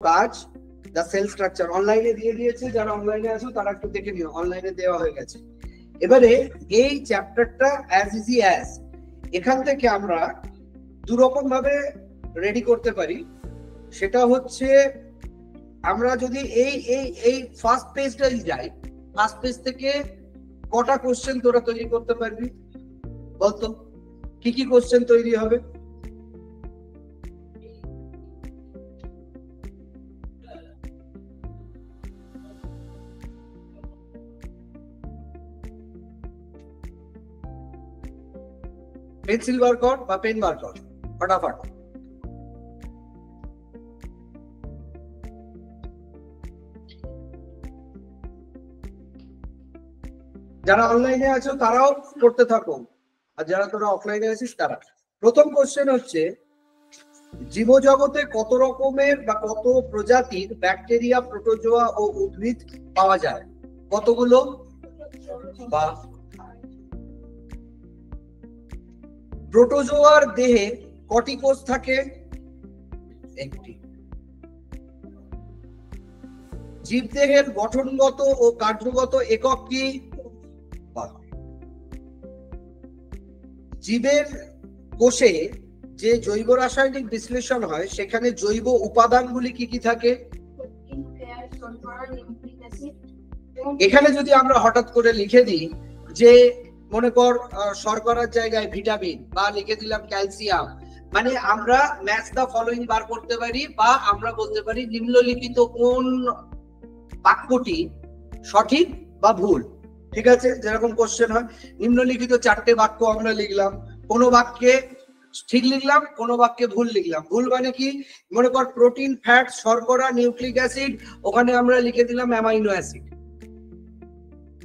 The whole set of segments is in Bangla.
কাজ দ্য সেল স্ট্রাকচার অনলাইনে দিয়ে দিয়েছে, যারা অনলাইনে আছো তারা একটু দেখে নিও, অনলাইনে দেওয়া হয়ে গেছে। এবারে এই চ্যাপ্টারটা অ্যাজ ইজি অ্যাজ, এখান থেকে আমরা দুরকম ভাবে রেডি করতে পারি। সেটা হচ্ছে আমরা যদি এই ফার্স্ট পেজটাই যাই, ফার্স্ট পেজ থেকে কটা কোশ্চেন তোরা তৈরি করতে পারবি বলতো? কি কি কোশ্চেন তৈরি হবে? পেন্সিল বার কর বা পেন বার কর ফটাফট। যারা অনলাইনে আছো তারাও করতে থাকো, আর যারা তোরা অফলাইনে আছিস তারা। প্রথম কোশ্চেন হচ্ছে, জীবজগতে কত রকমের বা কত প্রজাতির ব্যাকটেরিয়া, প্রোটোজোয়া ও উদ্ভিদ পাওয়া যায়? কতগুলো? বা প্রোটোজোয়ার দেহে কটি কোষ থাকে? একটি। জীবদেহের গঠনগত ও কার্যগত একক কি? জীবের কোষে যে জৈব রাসায়নিক বিশ্লেষণ হয় সেখানে জৈব উপাদানগুলি কি কি থাকে? এখানে যদি আমরা হঠাৎ করে লিখে দিই যে মনে কর শর্করার জায়গায় ভিটামিন, বা লিখে দিলাম ক্যালসিয়াম, মানে আমরা ম্যাচ দা ফলোইং বার করতে পারি, বা আমরা বলতে পারি নিম্নলিখিত কোন বাক্যটি সঠিক বা ভুল। ঠিক আছে, যেরকম কোশ্চেন হয় নিম্নলিখিত 4টে বাক্য আমরা লিখলাম, কোন বাক্যে ঠিক লিখলাম, কোন বাক্যে ভুল লিখলাম। ভুল মানে কি? মনে কর প্রোটিন, ফ্যাট, শর্করা, নিউক্লিক অ্যাসিড, ওখানে আমরা লিখে দিলাম অ্যামাইনো অ্যাসিড।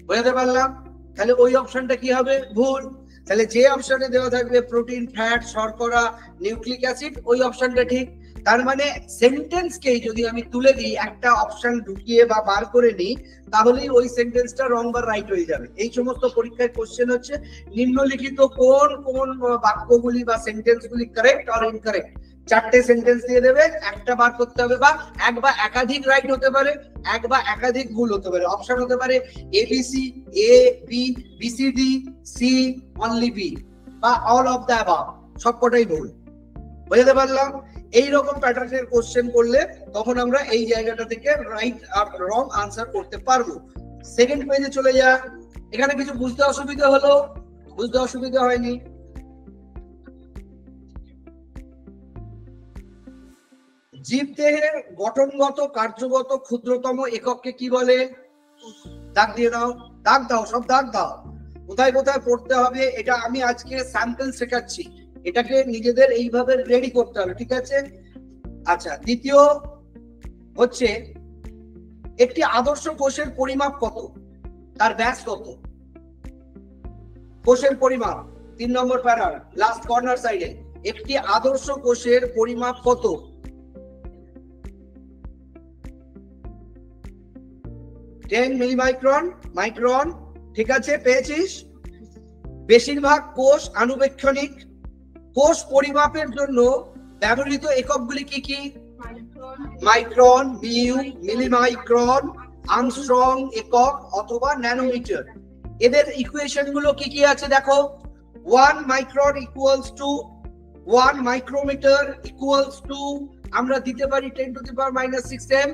বুঝতে পারলাম? তাহলে ওই অপশনটা কি হবে? ভুল। তাহলে যে অপশনে দেওয়া থাকবে প্রোটিন, ফ্যাট, শর্করা, নিউক্লিক অ্যাসিড, ওই অপশনটা ঠিক। তার মানে সেন্টেন্সকে যদি আমি তুলে দিই, একটা অপশন ঢুকিয়ে বা বার করে নিই, তাহলেই ওই সেন্টেন্সটা রং বা রাইট হয়ে যাবে। এই সমস্ত পরীক্ষায় কোশ্চেন হচ্ছে নিম্নলিখিত কোন কোন বাক্যগুলি বা সেন্টেন্সগুলি কারেক্ট আর ইনকারেক্ট। 4টে সেন্টেন্স দিয়ে দেবে, একটা বার করতে হবে, বা এক বা একাধিক রাইট হতে পারে, এক বা একাধিক ভুল হতে পারে। অপশন হতে পারে ABC, A B, BCD, C, only B, বা অল অফ দ্য অ্যাবাভ, সবকটাই ভুল। বুঝতে পারলাম? এইরকম প্যাটার্নের কোশ্চেন করলে তখন আমরা এই জায়গাটা থেকে রাইট আর রং আনসার করতে পারবো। সেকেন্ড পেজে চলে যা। এখানে কিছু বুঝতে অসুবিধা হলো? বুঝতে অসুবিধা হয়নি? জীবদেহের গঠনগত কার্যগত ক্ষুদ্রতম একককে কি বলে? দাগ দিয়ে দাও, দাগ দাও, সব দাগ দাও। কোথায় কোথায় পড়তে হবে এটা আমি আজকে স্যাম্পল শেখাচ্ছি, এটাকে নিজেদের এইভাবে রেডি করতে হবে। ঠিক আছে? আচ্ছা, দ্বিতীয় হচ্ছে, একটি আদর্শ কোষের পরিমাপ কত? তার ব্যাস কত? কোষের পরিমাপ 3 নম্বর প্যারা, লাস্ট কর্নার সাইডে। একটি আদর্শ কোষের পরিমাপ কত? 10 মিলিমাইক্রন, মাইক্রন। ঠিক আছে, পেয়েছিস? বেশিরভাগ কোষ আণুবীক্ষণিক। কোষ পরিমাপের জন্য ব্যবহৃত এককগুলি কি কি? মাইক্রন, মিউ, মিলিমাইক্রন, আর্মস্ট্রং একক অথবা ন্যানোমিটার। এদের ইকুয়েশন গুলো কি কি আছে দেখো। 1 micron equals to 1 micrometre equals to আমরা দিতে পারি 10 টু দি পাওয়ার -6 m।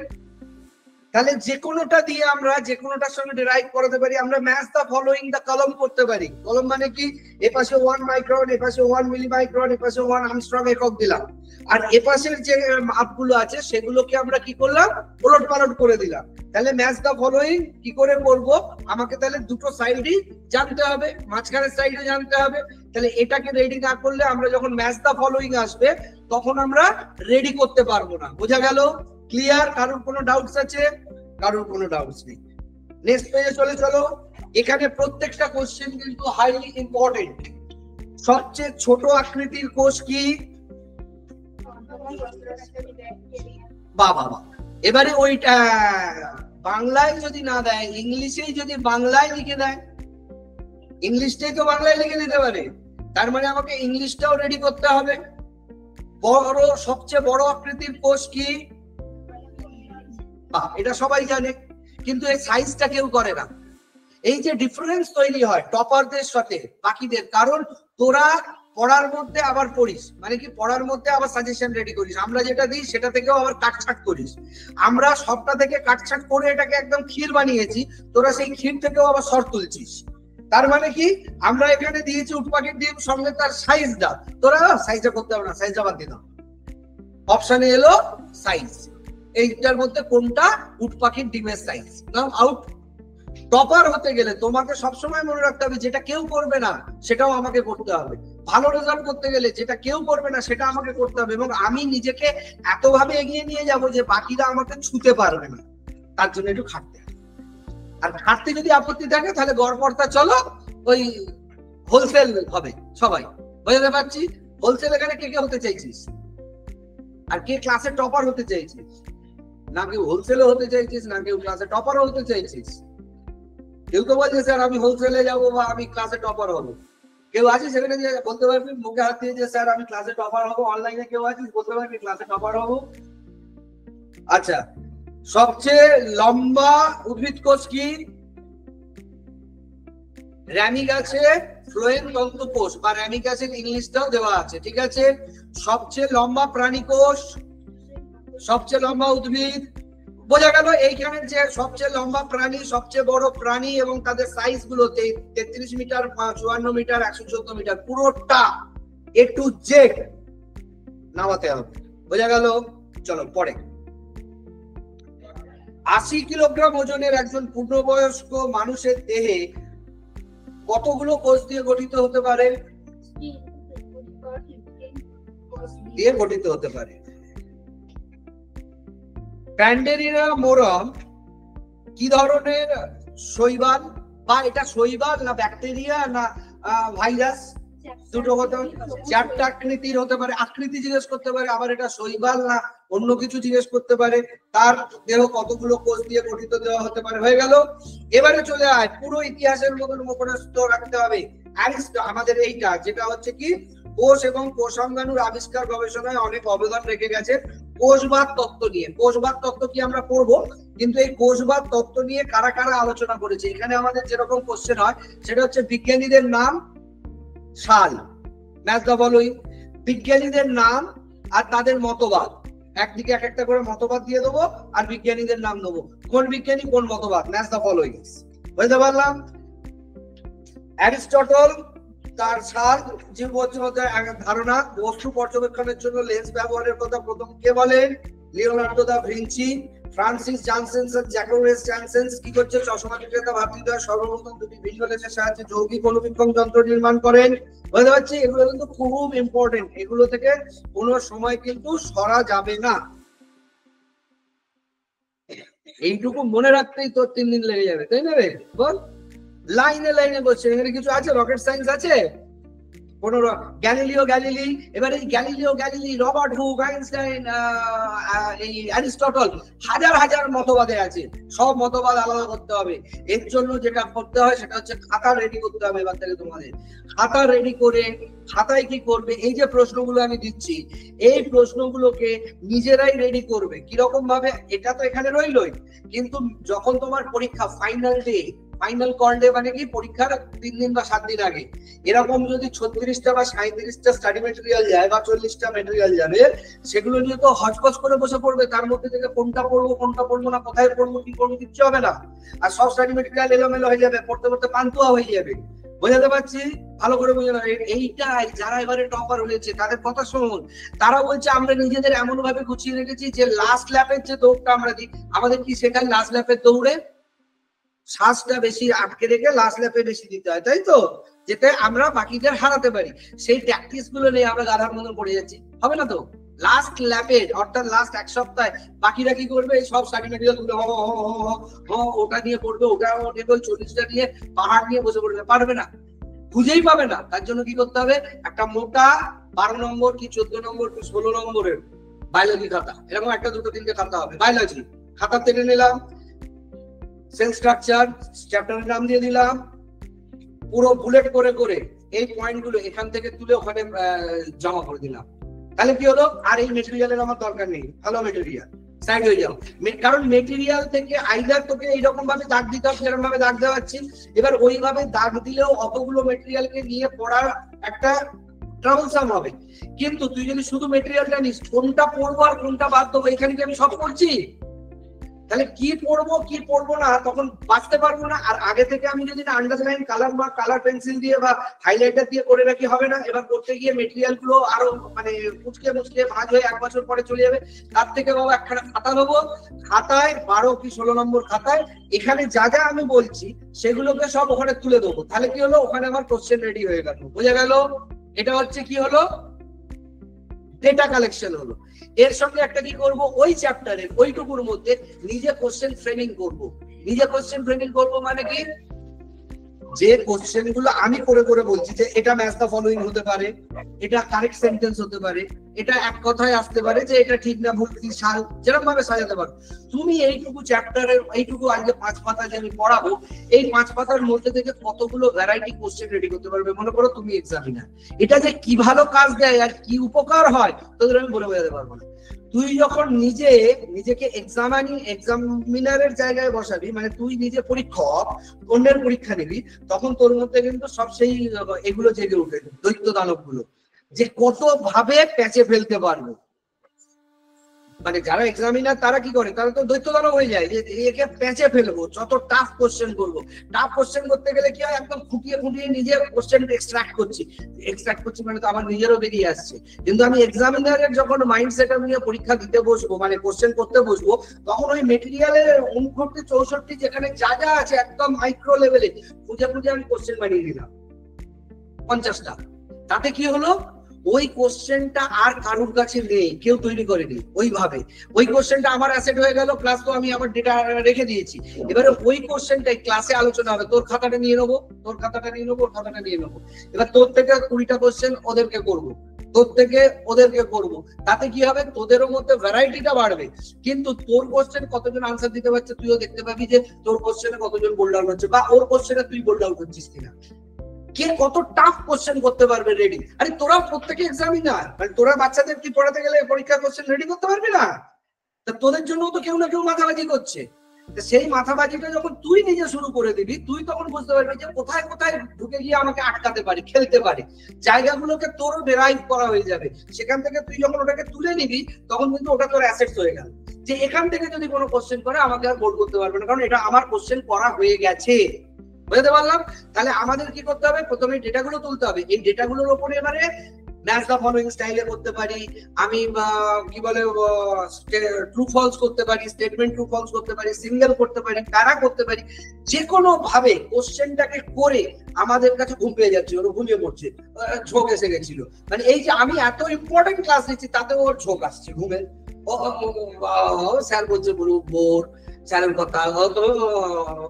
তাহলে যে কোনোটা দিয়ে আমরা যে কোনোটার সঙ্গে ডিরাইভ করাতে পারি। আমরা ম্যাচ দা ফলোইং দা কলম করতে পারি। কলম মানে কি? এপাশে 1 মাইক্রন, এপাশে 1 মিলিমাইক্রন, এপাশে 1 আর্মস্ট্রং একক দিলাম, আর এপাশের যে মাপগুলো আছে সেগুলোকে আমরা কি করলাম? ওলট পালট করে দিলাম। তাহলে ম্যাচ দা ফলোইং কি করে করব? আমাকে তাহলে দুটো সাইডই জানতে হবে, মাঝখানের সাইডও জানতে হবে। তাহলে এটাকে রেডি না করলে আমরা যখন ম্যাচ দা ফলোইং আসবে তখন আমরা রেডি করতে পারবো না। বোঝা গেল? ক্লিয়ার? কারোর কোনো ডাউটস আছে? কারোর কোনো ডাউটস নেই? নেক্সট পেজে চলে চলো। এখানে প্রত্যেকটা কোশ্চেন কিন্তু হাইলি ইম্পর্টেন্ট। সবচেয়ে ছোট আকৃতির কোষ কি? বাবা, এবারে ওইটা বাংলায় যদি না দেয়, ইংলিশেই যদি বাংলায় লিখে দেয়, ইংলিশটাই তো বাংলায় লিখে দিতে পারে। তার মানে আমাকে ইংলিশটাও রেডি করতে হবে। বড়, সবচেয়ে বড় আকৃতির কোষ কি? এটা সবাই জানে, কিন্তু এই সাইজটা কেউ করে না। এই যে ডিফারেন্স তৈরি হয় টপারদের সাথে বাকিদের, কারণ তোরা পড়ার মধ্যে আবার পড়িস, মানে কি পড়ার মধ্যে আবার সাজেশন রেডি করিস, আমরা যেটা দিই সেটা থেকেও আবার কাটছাট করিস। আমরা সবটা থেকে কাটছাট করে এটাকে একদম ক্ষীর বানিয়েছি, তোরা সেই ক্ষীর থেকেও আবার সর তুলছিস। তার মানে কি আমরা এখানে দিয়েছি উটপাখির ডিম, সঙ্গে তার সাইজ দাও, তোরা সাইজটা করতে হবে না, সাইজটা বাদ দিয়ে দাও। অপশনে এলো সাইজ, এইটার মধ্যে কোনটা উটপাখির ডিমের সাইজ, নাও আউট। টপার হতে গেলে তোমাকে সবসময় মনে রাখতে হবে যেটা কেউ করবে না সেটাও আমাকে করতে হবে। ভালো রেজাল্ট করতে গেলে যেটা কেউ করবে না সেটা আমাকে করতে হবে, এবং আমি নিজেকে এতভাবে এগিয়ে নিয়ে যাব যে বাকিরা আমাকে ছুতে পারবে না। তার জন্য একটু খাটতে হবে। আর খাটতে যদি আপত্তি থাকে তাহলে গড়পড়তা চলো, ওই হোলসেল হবে সবাই, বুঝতে পারছি। হোলসেল এখানে কে কে হতে চাইছিস, আর কে ক্লাসে টপার হতে চাইছিস? না কেউ হোলসেলে হতে চাইছিস, না কেউ ক্লাসে টপারও হতে চাইছিস। কেউ তো বলছে স্যার আমি হোলসেলে যাবো বা আমি ক্লাসে টপার হবো। কেউ আছিস সেখানে যে বলতে পারবি মুখে হাত দিয়ে যে স্যার আমি ক্লাসে টপার হবো? অনলাইনে কেউ আছিস বলতে পারবি ক্লাসে টপার হবো? আচ্ছা, সবচেয়ে লম্বা উদ্ভিদ কোষ কি? র্যামিক আছে, ফ্লোয়েম তন্তু কোষ বা র্যামিক অ্যাসিড ইংলিশটাও দেওয়া আছে, ঠিক আছে। সবচেয়ে লম্বা প্রাণী কোষ, সবচেয়ে লম্বা উদ্ভিদ, বোঝা গেল। এইখানে যে সবচেয়ে লম্বা প্রাণী, সবচেয়ে বড় প্রাণী এবং তাদের সাইজ গুলো 33 মিটার, 54 মিটার, 114 মিটার, পুরোটা এ টু জেড নামাতে হবে, বোঝা গেল। চলো পরে। 80 কিলোগ্রাম ওজনের একজন পূর্ণবয়স্ক মানুষের দেহে কতগুলো কোষ দিয়ে গঠিত হতে পারে? দিয়ে গঠিত হতে পারে। প্যান্ডেরিনা মোরম কি ধরনের শৈবাল, বা এটা শৈবাল না ব্যাকটেরিয়া না ভাইরাস? দুটো হতে পারে, চারটা আকৃতির হতে পারে, আকৃতি জিজ্ঞেস করতে পারে, আবার এটা শৈবাল না অন্য কিছু জিজ্ঞেস করতে পারে, তার দেহ কতগুলো কোষ দিয়ে গঠিত দেওয়া হতে পারে। হয়ে গেল। এবারে চলে আয়, পুরো ইতিহাসের মতন মুখস্থ রাখতে হবে। আমাদের এইটা যেটা হচ্ছে কি, কোষ এবং কোষাঙ্গাণুর আবিষ্কার গবেষণায় অনেক অবদান রেখে গেছে। কোষবাদ তত্ত্ব নিয়ে, কোষবাদ তত্ত্ব কি আমরা পড়বো, কিন্তু এই কোষবাদ তত্ত্ব নিয়ে কারা কারা আলোচনা করেছে এখানে আমাদের যেরকম কোশ্চেন হয় সেটা হচ্ছে বিজ্ঞানীদের নাম, সাল, ম্যাচ দা ফলোইং, বিজ্ঞানীদের নাম আর তাদের মতবাদ, একদিকে এক একটা করে মতবাদ দিয়ে দেবো আর বিজ্ঞানীদের নাম দেবো, কোন বিজ্ঞানী কোন মতবাদ, ম্যাচ দা ফলোইং। বুঝতে পারলাম? অ্যারিস্টটল তার সাল ধারণা, বস্তু পর্যবেক্ষণের জন্য লেন্স ব্যবহারের কথা প্রথম কে বলেন? Leonardo da Vinci. ফ্রান্সিস জানসেন্স আর জ্যাকোবেস জানসেন্স কি করছে? চশমা বিক্রেতা ভাতৃদ্বয় সর্বপ্রথম দুটি ভিন্ন লেন্সের সাহায্যে যৌগিক অনুবীক্ষণ যন্ত্র নির্মাণ করেন। বুঝতে পারছি? এগুলো কিন্তু খুব ইম্পর্টেন্ট, এগুলো থেকে কোনো সময় কিন্তু সরা যাবে না। এইটুকু মনে রাখতেই তোর 3 দিন লেগে যাবে, তাই না রে? বল, লাইনে লাইনে বলছে, এখানে কিছু আছে? রকেট সায়েন্স আছে? কোন গ্যালিলিও গ্যালিলি, এবারে Galileo Galilei, Robert Hooke, Einstein, এই অ্যারিস্টটল, হাজার হাজার মতবাদে আছে, সব মতবাদ আলাদা করতে হবে। এর জন্য যেটা করতে হয় সেটা হচ্ছে খাতা রেডি করতে হবে। এবার থেকে তোমাদের খাতা রেডি করে, খাতায় কি করবে, এই যে প্রশ্নগুলো আমি দিচ্ছি এই প্রশ্নগুলোকে নিজেরাই রেডি করবে। কিরকম ভাবে? এটা তো এখানে রইলই, কিন্তু যখন তোমার পরীক্ষা final day, final call day মানে কি পরীক্ষার 3 দিন বা 7 দিন আগে, এরকম যদি 36টা বা 37টা স্টাডি মেটেরিয়াল যায় বা 40টা মেটেরিয়াল যাবে, সেগুলো নিয়ে তো হজপজ করে বসে পড়বে, তার মধ্যে থেকে কোনটা পড়বো কোনটা পড়বো না, কোথায় পড়বো কি করবো কিচ্ছু হবে না। আর সব স্টাডি মেটেরিয়াল এলোমেলো হয়ে যাবে, পড়তে পড়তে পান্তুয়া হয়ে যাবে। বোঝাতে পারছি? ভালো করে বুঝে না। এইটাই যারা এবারে টপার হয়েছে তাদের কথা শুনুন, তারা বলছে আমরা নিজেদের এমন ভাবে গুছিয়ে রেখেছি যে লাস্ট ল্যাপের যে দৌড়টা আমরা দিই, আমাদের কি শেখায় লাস্ট ল্যাপের দৌড়ে শ্বাসটা বেশি আটকে রেখে লাস্ট ল্যাপে বেশি দিতে হয়, তাই তো, যেতে আমরা বাকিদের হারাতে পারি। সেই প্র্যাকটিস গুলো নিয়ে আমরা গাধার মতন পড়ে যাচ্ছি, হবে না তো? লাস্ট ল্যাপে অর্থাৎ লাস্ট এক সপ্তাহে বাকিরা কি করবে? সব সার্টিফিকেট গুলো ওটা নিয়ে পড়বে, ওটা 40টা নিয়ে পাহাড় নিয়ে বসে পড়বে, পারবে না, খুঁজেই পাবে না। তার জন্য কি করতে হবে? একটা মোটা 12 নম্বর কি 14 নম্বর কি 16 নম্বরের বায়োলজি খাতা, এরকম একটা দুটো তিনটে খাতা হবে। বায়োলজি খাতা তেড়ে নিলাম, সেল স্ট্রাকচার চ্যাপ্টারের নাম দিয়ে দিলাম, পুরো বুলেট করে করে এই পয়েন্ট গুলো এখান থেকে তুলে ওখানে জমা করে দিলাম। তাহলে কি হলো? আর এই মেটেরিয়ালের আমার দরকার নেই, ভালো মেটেরিয়াল। সাইড হয়ে যাও। কারণ মেটেরিয়াল থেকে আইদার তোকে এইরকম ভাবে দাগ দিতে হবে যেরকম ভাবে দাগ দেওয়াচ্ছি, এবার ওইভাবে দাগ দিলেও অতগুলো মেটেরিয়ালকে নিয়ে পড়ার একটা ট্রাবলসাম হবে। কিন্তু তুই যদি শুধু মেটেরিয়ালটা নিস, কোনটা পড়বো আর কোনটা বাদ দেবো এখানে কি আমি সব করছি, তাহলে কি পড়বো কি পড়বো না তখন বাঁচতে পারবো না। আর আগে থেকে আমি যদি না আন্ডারলাইন কালার বা কালার পেন্সিল দিয়ে বা হাইলাইটার দিয়ে করে রাখি হবে না। এবার করতে গিয়ে মেটেরিয়াল গুলো আরো মানে মুচকে মুচকে ভাঁজ হয়ে 1 বছর পরে চলে যাবে। তার থেকে বাবা একখানা খাতা নেবো, খাতায় 12 কি 16 নম্বর খাতায় এখানে যা যা আমি বলছি সেগুলোকে সব ওখানে তুলে দেবো। তাহলে কি হলো, ওখানে আমার কোশ্চেন রেডি হয়ে গেল। বোঝা গেল? এটা হচ্ছে কি হলো, ডেটা কালেকশন হলো। এর সঙ্গে একটা কি করব, ওই চ্যাপ্টারের ওইটুকুর মধ্যে নিজে কোশ্চেন ফ্রেমিং করব। নিজে কোশ্চেন ফ্রেমিং করব মানে কি, যে কোশ্চেন গুলো আমি করে করে বলছি যে এটা ম্যাচ দ্য ফলোইং হতে পারে, এটা কারেক্ট সেন্টেন্স হতে পারে, এটা এক কথায় আসতে পারে যে এটা ঠিক না ভুল কি সাল, যেরকম ভাবে সাজাতে পারো তুমি। এইটুকু চ্যাপ্টারের এইটুকু আজকে 5 পাতা যে আমি পড়াবো, এই 5 পাতার মধ্যে থেকে কতগুলো ভ্যারাইটি কোশ্চেন রেডি করতে পারবে। মনে করো তুমি এক্সামিনার, এটা যে কি ভালো কাজ দেয় আর কি উপকার হয় তোদের আমি বলে বোঝাতে পারবো না। তুই যখন নিজেকে এক্সামিনারের জায়গায় বসাবি, মানে তুই নিজে পরীক্ষক, অন্যের পরীক্ষা নিবি, তখন তোর মধ্যে কিন্তু সব সেই এগুলো জেগে উঠে, দৈত্য দানব গুলো, যে কত ভাবে প্যাচে ফেলতে পারবো। মানে যারা এক্সামিনার তারা কি করে, তারা তো দৈত্য দানব হয়ে যায়, যে একে প্যাচে ফেলবো, যত টাফ কোশ্চেন করবো। টাফ কোশ্চেন করতে গেলে কি হয়, একদম খুঁটিয়ে খুঁটিয়ে নিজে কোশ্চেন এক্সট্রাক্ট করছি মানে তো আমার নিজেরও বেরিয়ে আসছে। কিন্তু আমি এক্সামিনারের যখন মাইন্ডসেট নিয়ে পরীক্ষা দিতে বসবো, মানে কোশ্চেন করতে বসবো, তখন ওই মেটেরিয়ালের 59-64 যেখানে যা যা আছে একদম মাইক্রো লেভেলে খুঁজে খুঁজে আমি কোশ্চেন বানিয়ে দিলাম 50টা। তাতে কি হলো, ওই কোশ্চেনটা আর কারুর কাছে নেই, কেউ তৈরি করেনি ওইভাবে। ওই কোশ্চেনটা আমার অ্যাসেট হয়ে গেল, প্লাস তো আমি আমার ডেটা রেখে দিয়েছি। এবারে ওই কোশ্চেনটাই ক্লাসে আলোচনা হবে, তোর খাতাটা নিয়ে নেবো, তোর খাতাটা নিয়ে নেবো, ওর খাতাটা নিয়ে নেবো। এবার তোর থেকে 20টা কোশ্চেন ওদেরকে করবো, তোর থেকে ওদেরকে করবো। তাতে কি হবে, তোদেরও মধ্যে ভ্যারাইটিটা বাড়বে। কিন্তু তোর কোশ্চেন কতজন আনসার দিতে পারছে তুইও দেখতে পাবি, যে তোর কোশ্চেনে কতজন বোল্ড আউট হচ্ছে, বা ওর কোশ্চেনে তুই বোল্ড আউট হচ্ছিস কিনা, কে কত টাফ কোশ্চেন করতে পারবে রেডি। আরে তোরা প্রত্যেকে এক্সামিনার, মানে তোরা বাচ্চাদের কি পড়াতে গেলে পরীক্ষার কোশ্চেন রেডি করতে পারবি না? তা তোদের জন্য তো কেউ না কেউ মাথাবাজি করছে। সেই মাথাবাজিটা যখন তুই নিজে শুরু করে দিবি, তুই তখন বুঝতে পারবি যে কোথায় কোথায় ঢুকে গিয়ে আমাকে আটকাতে পারি, খেলতে পারি, জায়গাগুলোকে তোরও ডেরাইভ করা হয়ে যাবে। সেখান থেকে তুই যখন ওটাকে তুলে নিবি, তখন কিন্তু ওটা তোর অ্যাসেটস হয়ে গেল, যে এখান থেকে যদি কোনো কোশ্চেন করে আমাকে আর বোর্ড করতে পারবে না, কারণ এটা আমার কোশ্চেন করা হয়ে গেছে। বুঝতে পারলাম? তাহলে আমাদের কি করতে হবে, প্রথমে ডেটাগুলো তুলতে হবে। এই ডেটাগুলোর উপরে এবারে ম্যাচ দ্য ফলোইং স্টাইলে করতে পারি, আমি কি বলে ট্রু ফলস করতে পারি, স্টেটমেন্ট ট্রু ফলস করতে পারি, সিঙ্গেল করতে পারি, প্যারা করতে পারি। যে কোনো ভাবে কোশ্চেনটাকে করে আমাদের কাছে ঘুম পেয়ে যাচ্ছে, ওর ঘুমিয়ে পড়ছে, ঝোঁক এসে গেছিল। মানে এই যে আমি এত ইম্পর্টেন্ট ক্লাস নিচ্ছি তাতে ওর ঝোঁক আসছে ঘুমে, স্যার বলছে বোর, স্যারের কথা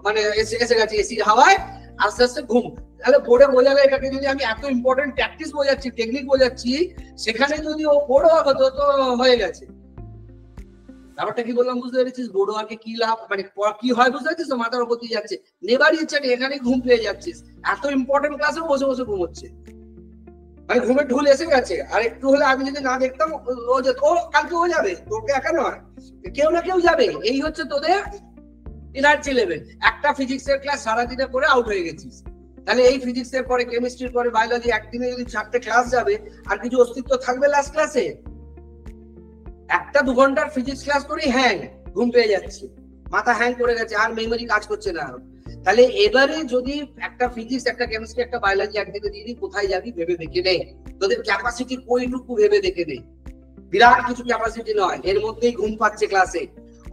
মানে এসে গেছে এসির হাওয়ায়, আস্তে আস্তে ঘুম। তাহলে বোর্ডে বোঝালে, এটাকে যদি আমি এত ইম্পর্টেন্ট প্র্যাকটিস বোঝাচ্ছি, টেকনিক বোঝাচ্ছি, সেখানে যদি ও বোর্ড হতো তো হয়ে গেছে। ব্যাপারটা কি বললাম বুঝতে পেরেছিস? বোর্ড ওয়ার্কে কি লাভ, মানে কি হয় বুঝতে পারছিস তো? মাথার উপর দিয়ে যাচ্ছে, নেবার ইচ্ছা নেই, এখানে ঘুম পেয়ে যাচ্ছিস। এত ইম্পর্টেন্ট ক্লাসে বসে বসে ঘুমোচ্ছে, মানে ঘুমের ঢুল এসে গেছে। আর একটু হলে আমি যদি না দেখতাম, ও যেত, ও কালকে ও যাবে, তোকে একা নয়, কেউ না কেউ যাবে। এই হচ্ছে তোদের এনার্জি লেভেল। একটা ফিজিক্সের ক্লাস সারাদিনে করে আউট হয়ে গেছিস, তাহলে এই ফিজিক্সের পরে কেমিস্ট্রির পরে বায়োলজি, একদিনে যদি 4টে ক্লাস যাবে, আর কিছু অস্তিত্ব থাকবে লাস্ট ক্লাসে? 1-2 ঘন্টার ফিজিক্স ক্লাস করেই হ্যাং, ঘুম পেয়ে যাচ্ছে, মাথা হ্যাং করে গেছে, আর মেমোরি কাজ করছে না। তাহলে এবারে যদি একটা ফিজিক্স, একটা কেমিস্ট্রি, একটা বায়োলজি একদিকে দিয়ে কোথায় যাবি ভেবে দেখে নেই, তোদের ক্যাপাসিটি কইটুকু ভেবে দেখে নেই। বিরাট কিছু ক্যাপাসিটি নয়, এর মধ্যেই ঘুম পাচ্ছে ক্লাসে।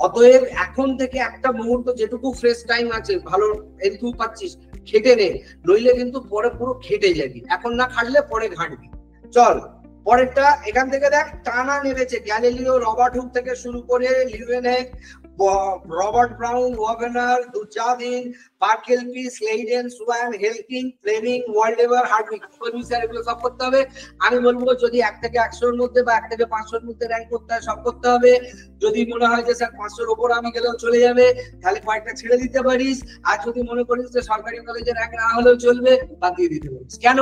অতএব এখন থেকে একটা মুহূর্ত যেটুকু ফ্রেশ টাইম আছে, ভালো এনথু পাচ্ছিস, খেটে নে, নইলে কিন্তু পরে পুরো খেটে যাবি। এখন না খাটলে পরে ঘাটবি। চল পরেরটা, এখান থেকে দেখ টানা নেমেছে। গ্যালিলিও, রবার্ট হুক থেকে শুরু করে Leeuwenhoek, Robert Brown, Wagner, Dujardin, পার্কেলপি, স্লেইডেন, সুয়ান, হেলকিং, ফ্লেমিং, ওয়ার্ল্ডেভার, হার্ডউইক। স্যার এগুলো সব করতে হবে। আমি বলবো যদি 1 থেকে 100 এর মধ্যে বা 1 থেকে 500 এর মধ্যে র্যাঙ্ক করতে হয় সব করতে হবে। যদি মনে হয় যে স্যার 500 এর উপর আমি গেলেও চলে যাবে, তাহলে কয়েকটা ছেড়ে দিতে পারিস। আর যদি মনে করিস যে সরকারি কলেজে র্যাঙ্ক না হলেও চলবে, বাদ দিয়ে দিতে পারিস। কেন?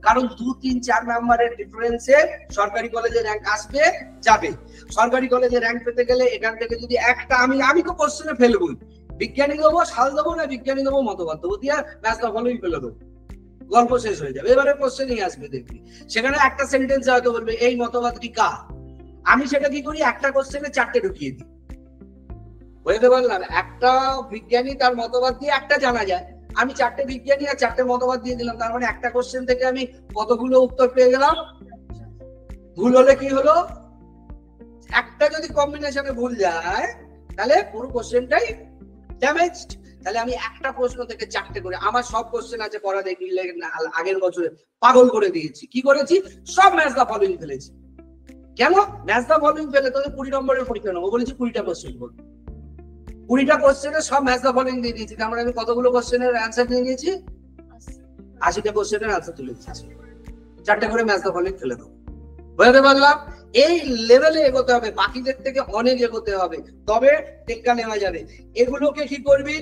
কারণ 2, 3, 4 নাম্বারের ডিফারেন্সে সরকারি কলেজে র্যাঙ্ক আসবে যাবে। সরকারি কলেজে র্যাঙ্ক পেতে গেলে এখান থেকে যদি একটা আমি তো কোশ্চেনে ফেলবই, বিজ্ঞানী দেবো, সাল দেবো না বিজ্ঞানী দেবো, মতবাদ দেবো, দিয়ে ম্যাথ দা ফলোইং ফেলে দেবো, গল্প শেষ হয়ে যাবে। এবারে কোশ্চেনই আসবে দেখবি, সেখানে একটা সেন্টেন্স হয়তো বলবে এই মতবাদটি কার। আমি সেটা কি করি, একটা কোশ্চেনে 4টে ঢুকিয়ে দিই। বুঝতে পারলাম? একটা বিজ্ঞানী তার মতবাদ দিয়ে একটা জানা যায়, আমি 4টে বিজ্ঞানী আর 4টে মতবাদ দিয়ে দিলাম, তার মানে একটা কোশ্চেন থেকে আমি কতগুলো উত্তর পেয়ে গেলাম। ভুল হলে কি হলো, একটা যদি কম্বিনেশনে ভুল যায় তাহলে পুরো কোশ্চেনটাই ড্যামেজড। তাহলে আমি একটা প্রশ্ন থেকে 4টে করে, আমার সব কোশ্চেন আছে পড়া দেখলে আগের বছরে পাগল করে দিয়েছি। কি করেছি? সব ম্যাথ দা ফলোইং ফেলেছি। কেন? ম্যাথ দা ফলোইং ফেলে তোদের 20 নম্বরের পরীক্ষা নেবো বলেছি, 20টা কোশ্চেন করবো। 20টা কোশ্চেনে সব ম্যাথ দা ফলোইং দিয়ে দিয়েছি। তার মানে আমি কতগুলো কোশ্চেনের অ্যান্সার দিয়ে দিয়েছি? 80টা কোশ্চেনের অ্যান্সার তুলে দিয়েছি। 4টে করে ম্যাথ দা ফলোইং ফেলে দেবো। বুঝতে পারলাম? এই লেভেলে এগোতে হবে, বাকিদের থেকে অনেক এগোতে হবে, তবে টেক্কা নেওয়া যাবে। এগুলোকে কি করবি,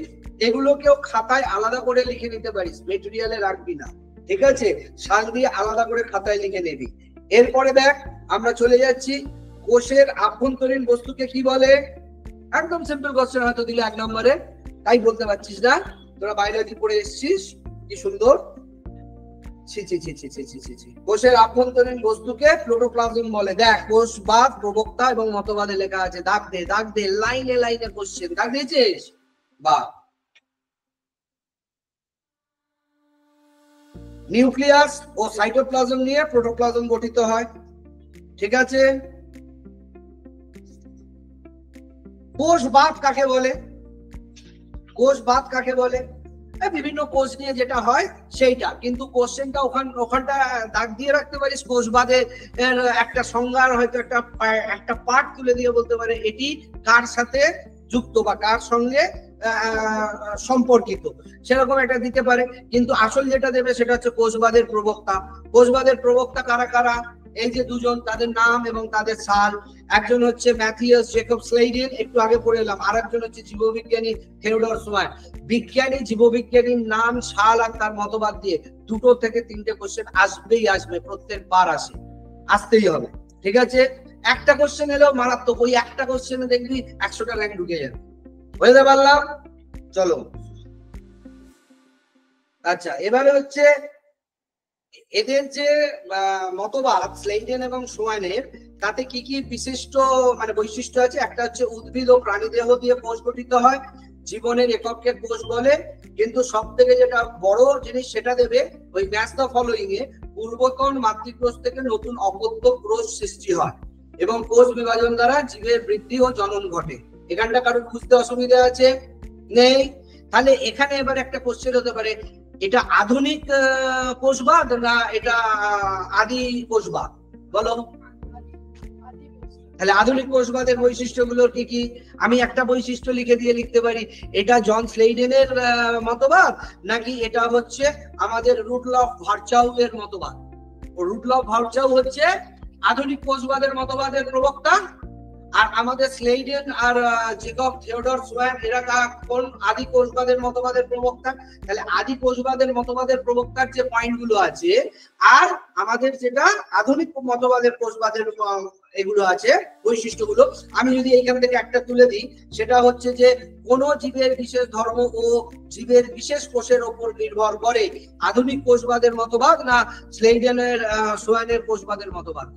এগুলোকেও খাতায় আলাদা করে লিখে নিতে পারিস, মেটেরিয়ালে রাখবি না, ঠিক আছে? সাল দিয়ে আলাদা করে খাতায় লিখে নিবি। এরপরে দেখ, আমরা চলে যাচ্ছি কোষের আভ্যন্তরীণ বস্তুকে কি বলে। একদম সিম্পল কোশ্চেন হয়তো দিলে 1 নম্বরে, তাই বলতে পারছিস না। তোরা বায়োলজি পড়ে এসেছিস, কি সুন্দর। কোষের আভ্যন্তরীণ বস্তুকে প্রোটোপ্লাজম বলে। দেখ, কোষবাদ, প্রবক্তা এবং মতবাদে লেখা আছে। দাগ দে, লাইনে লাইনে কোশ্চেন দাগ দিয়েছিস। বাহ। নিউক্লিয়াস ও সাইটোপ্লাজম নিয়ে প্রোটোপ্লাজম গঠিত হয়, ঠিক আছে? কোষবাদ কাকে বলে? কোষবাদ কাকে বলে? বিভিন্ন কোষ নিয়ে যেটা হয় সেইটা, কিন্তু কোশ্চেনটা ওখানটা দাগ দিয়ে রাখতে পারিস। কোষবাদে একটা সংজ্ঞার হয়তো একটা পার্ট তুলে দিয়ে বলতে পারে এটি কার সাথে যুক্ত বা কার সঙ্গে সম্পর্কিত, সেরকম একটা দিতে পারে। কিন্তু আসল যেটা দেবে সেটা হচ্ছে কোষবাদের প্রবক্তা। কোষবাদের প্রবক্তা কারা কারা? এই যে দুজন, তাদের নাম এবং তাদের সাল। একজন হচ্ছে ম্যাথিয়াস জেকব স্লেইডেন, একটু আগে পড়ে এলাম। আর একজন হচ্ছে জীববিজ্ঞানী থিওডর সোয়ান। বিজ্ঞানী, জীববিজ্ঞানীর নাম, সাল আর তার মতবাদ দিয়ে 2 থেকে 3টে কোশ্চেন আসবেই আসবে, প্রত্যেকবার আসতেই হবে, ঠিক আছে? একটা কোশ্চেন এলেও মারাত্মক, ওই একটা কোশ্চেনে দেখবি 100টা র্যাঙ্ক ঢুকে যাবে। বুঝতে পারলাম? চলো, আচ্ছা, এবারে হচ্ছে এদের যে মতবাদ স্লেইডেন এবং সোয়ানের, তাতে কি কি বিশিষ্ট মানে বৈশিষ্ট্য আছে। একটা হচ্ছে উদ্ভিদ ও প্রাণীদেহ দিয়ে কোষ গঠিত হয়, জীবনের এককে কোষ বলে। কিন্তু সব থেকে যেটা বড় জিনিস সেটা দেবে ওই ম্যাথ দা ফলোইং এ, পূর্বতন মাতৃকোষ থেকে নতুন অপত্য কোষ সৃষ্টি হয় এবং কোষ বিভাজন দ্বারা জীবের বৃদ্ধি ও জনন ঘটে। এখানটা কারোর বুঝতে অসুবিধা আছে? নেই? তাহলে এখানে এবার একটা কোশ্চেন হতে পারে, এটা আধুনিক কোষবাদ না এটা আদি কোষবাদ? বলো। তাহলে আধুনিক কোষবাদের বৈশিষ্ট্যগুলো কি কি? আমি একটা বৈশিষ্ট্য লিখে দিয়ে লিখতে পারি, এটা জন স্লেইডেনের মতবাদ, নাকি এটা হচ্ছে আমাদের রুডলফ ভার্চাউ এর মতবাদ। রুডলফ ভার্চাউ হচ্ছে আধুনিক কোষবাদের মতবাদের প্রবক্তা, আর আমাদের স্লেইডেন আর জেকব থিওডর সোয়ান এরা কোন আদি কোষবাদের মতবাদের প্রবক্তা। তাহলে আদি কোষবাদের মতবাদের প্রবক্তার যে পয়েন্টগুলো আছে আর আমাদের যেটা আধুনিক মতবাদের কোষবাদের এগুলো আছে বৈশিষ্ট্যগুলো, আমি যদি এইখান থেকে একটা তুলে দিই, সেটা হচ্ছে যে কোন জীবের বিশেষ ধর্ম ও জীবের বিশেষ কোষের উপর নির্ভর করে আধুনিক কোষবাদের মতবাদ না স্লেইডেনের সোয়ানের কোষবাদের মতবাদ।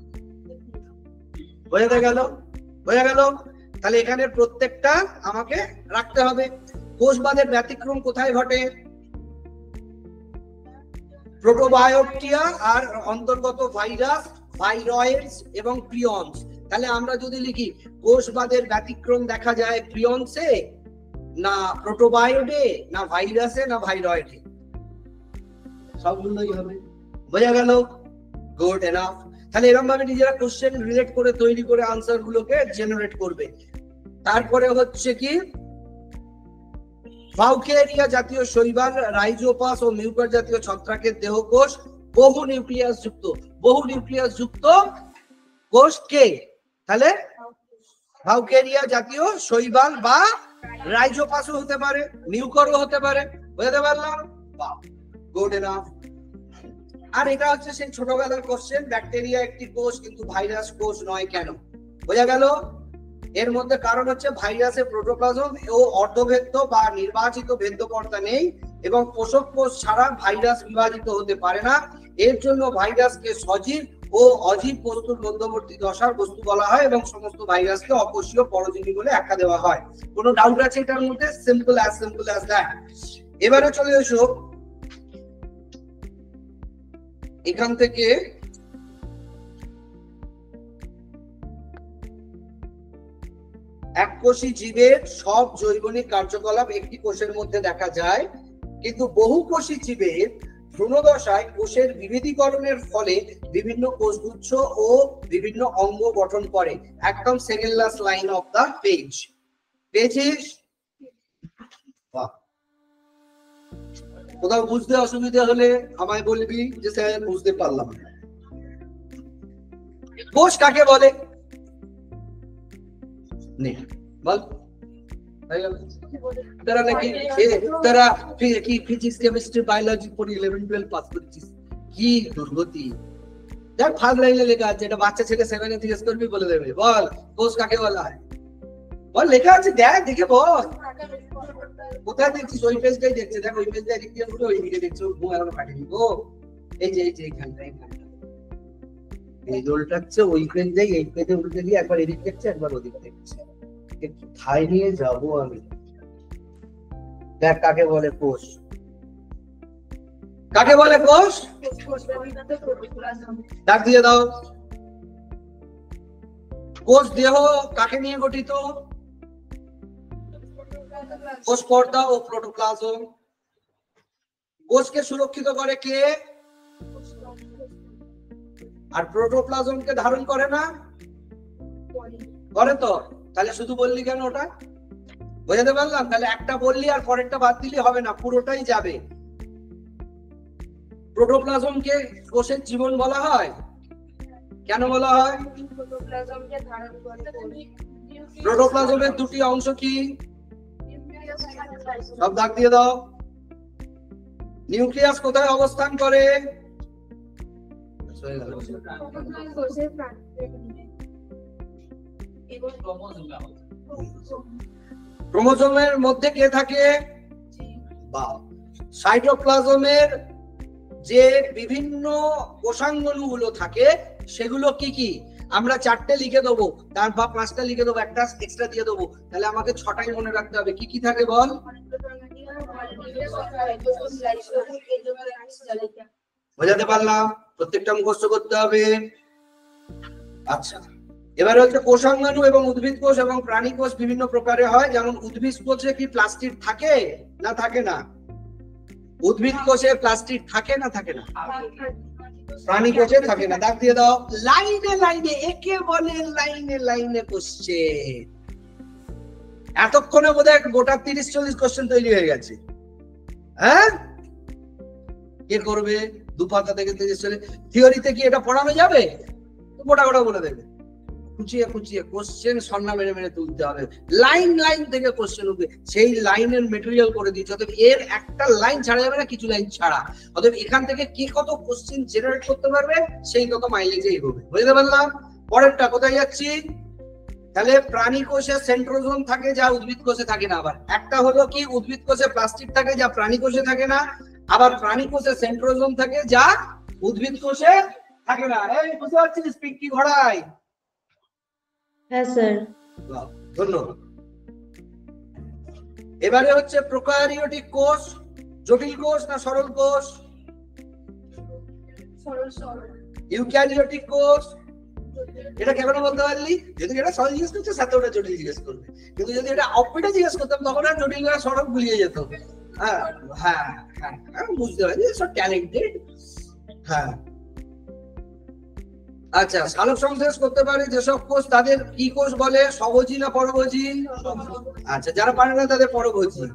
বোঝা গেল? তাহলে এখানে প্রত্যেকটা আমাকে রাখতে হবে। কোষবাদের ব্যতিক্রম কোথায় ঘটে? প্রোটোবায়োটিয়া আর অন্তর্গত ভাইরাস, ভাইরয়েডস এবং প্রিয়ন্স। তাহলে আমরা যদি লিখি কোষবাদের ব্যতিক্রম দেখা যায় প্রিয়ন্সে, না প্রোটোবায়োডে, না ভাইরাসে, না ভাইরয়েডে, সবগুলোই হবে। বোঝা গেল? Good enough. তাহলে এরকম ভাবে নিজেরা কোশ্চেন রিলেট করে তৈরি করে আনসার গুলোকে জেনারেট করবে। তারপরে হচ্ছে কি ভাউকেরিয়া জাতীয় শৈবাল, রাইজোপাস ও মিউকার জাতীয় ছত্রাকের দেহকোষ বহু নিউক্লিয়াস যুক্ত কোষ কে? তাহলে ভাউকেরিয়া জাতীয় শৈবাল বা রাইজোপাসও হতে পারে, মিউকারও হতে পারে। বুঝতে পারলাম? Good enough. আর এটা হচ্ছে সেই ছোটবেলার কোশ্চেন, ব্যাকটেরিয়া একটি কোষ কিন্তু ভাইরাস কোষ নয় কেন? বোঝা গেল? এর মধ্যে কারণ হচ্ছে ভাইরাসের প্রোটোপ্লাজম ও অর্ধভেদ্য বা নির্বাচিত ভেদ্য পর্দা নেই এবং পোষক কোষ ছাড়া ভাইরাস বিভাজিত হতে পারে না। এর জন্য ভাইরাসকে সজীব ও অজীব বস্তুর মধ্যবর্তী দশার বস্তু বলা হয় এবং সমস্ত ভাইরাসকে অকোষীয় পরজীবী বলে আখ্যা দেওয়া হয়। কোনো ডাউট আছে এটার মধ্যে? Simple as that. এবারে চলে এসো এখান থেকে এককোষী জীবের সব জৈবনিক কার্যকলাপ একটি কোষের মধ্যে দেখা যায়, কিন্তু বহুকোষী জীবের ভ্রূণদশায় কোষের বিভেদীকরণের ফলে বিভিন্ন কোষগুচ্ছ ও বিভিন্ন অঙ্গ গঠন করে। একদম second last line of the page. Pages কোথাও বুঝতে অসুবিধা হলে আমায় বলবি যে স্যার বুঝতে পারলাম না। কোষ কাকে বলে? বল। তারা নাকি তারা কি ফিজিক্স কেমিস্ট্রি বায়োলজি পড়ি 11 12 পাস করেছিস, কি দুর্গতি। দেখ ফার্স্ট লাইনে লেখা আছে, এটা বাচ্চা ছেলে 7 এ জিজ্ঞেস করবি বলে দেবে। বল কোষ কাকে বলা হয়? বল লেখা আছে, দেখ দেখে বল। কোথায় দেখছিস? ওই পেজটাই দেখছে, দেখ ওই পেজটা এদিক দিয়ে ঘুরে ওই দিকে দেখছো, ঘুম এখনো কাটেনি গো। এই যে এইখানটা এই দোলটাচ্ছে ওই পেজটাই, এই পেজে উল্টে দিয়ে একবার এদিক দেখছে একবার ওদিক দেখছে। কোথায় নিয়ে যাবো আমি? দেখ কাকে বলে কোষ? কাকে বলে কোষ? ডাক দিয়ে দাও। কোষ দেহ কাকে নিয়ে গঠিত? কোষ পর্দা ও প্রোটোপ্লাজম। কোষকে সুরক্ষিত করে কে? আর প্রোটোপ্লাজমকে ধারণ করে না? করে তো। তাহলে শুধু বললি কেন ওটা? বোঝাতে পারলাম? তাহলে একটা বললি আর পরেরটা বাদ দিলে হবে না, পুরোটাই যাবে। প্রোটোপ্লাজমকে কোষের জীবন বলা হয়। কেন বলা হয়? প্রোটোপ্লাজমের দুটি অংশ কি? সব দাগ দিয়ে দাও। নিউক্লিয়াস কোথায় অবস্থান করে? ক্রোমোজোমের মধ্যে কে থাকে? সাইটোপ্লাজমের যে বিভিন্ন কোষাঙ্গগুলো থাকে সেগুলো কি কি? আমরা 4টে লিখে দেবো, তার বা 5টা লিখে দেবো, একটা এক্সট্রা দিয়ে দেবো, তাহলে আমাকে 6টাই মনে রাখতে হবে। কি কি থাকে বল? বোঝাতে পারলাম? প্রত্যেকটা মুখস্থ করতে হবে। আচ্ছা, এবারে হচ্ছে কোষাঙ্গাণু এবং উদ্ভিদ কোষ এবং প্রাণী কোষ বিভিন্ন প্রকারের হয়। যেমন উদ্ভিদ কোষে কি প্লাস্টিড থাকে না থাকে না? উদ্ভিদ কোষে প্লাস্টিড থাকে না থাকে না? প্রাণী কোষে থাকে না। দাগ দিয়ে দাও। লাইনে লাইনে, একে বলে লাইনে লাইনে কোশ্চেন। এতক্ষণে বোধহয় গোটা 30-40 কোশ্চেন তৈরি হয়ে গেছে। হ্যাঁ, কে করবে? 2 পাতা থেকে 30-40। থিওরিতে কি এটা পড়ানো যাবে? গোটা গোটা বলে দেবে। খুঁচিয়ে খুঁচিয়ে কোশ্চেন সন্না মেরে মেরে তুলতে হবে। লাইন লাইন থেকে কোশ্চেন উঠবে, সেই লাইনের মেটেরিয়াল করে দিচ্ছে। অতএব এর একটা লাইন ছাড়া যাবে না, কিছু লাইন ছাড়া। অতএব এখান থেকে কি কত কোশ্চেন জেনারেট করতে পারবে সেই তত মাইলেজে এগোবে। বুঝতে পারলাম? পরেরটা কোথায় যাচ্ছি? তাহলে প্রাণী কোষে সেন্ট্রোজোম থাকে যা উদ্ভিদ কোষে থাকে না। আবার একটা হলো কি, উদ্ভিদ কোষে প্লাস্টিড থাকে যা প্রাণী কোষে থাকে না। আবার প্রাণী কোষে সেন্ট্রোজোম থাকে যা উদ্ভিদ কোষে থাকে না। এই বুঝতে পারছিস? পিঙ্কি ঘোড়ায়। হ্যাঁ স্যার। ধন্যবাদ। এবারে হচ্ছে প্রোক্যারিওটিক কোষ। জটিল কোষ না সরল কোষ? ইউক্যারিওটিক কোষ। এটা কেমন বলতে পারলি? যদি এটা সরল জিজ্ঞেস করছে সাথে ওটা জটিল জিজ্ঞেস করবে, কিন্তু যদি এটা অপটা জিজ্ঞেস করতাম তখন আর জটিল করে সরল ভুলিয়ে যেত। হ্যাঁ হ্যাঁ হ্যাঁ, বুঝতে পারছি, সব ট্যালেন্টেড। হ্যাঁ, আচ্ছা, সালোক সংশ্লেষ করতে পারে যেসব কোষ তাদের কি কোষ বলে? স্বভোজী না পরভোজী? আচ্ছা, যারা পারে না তাদের পরভোজী।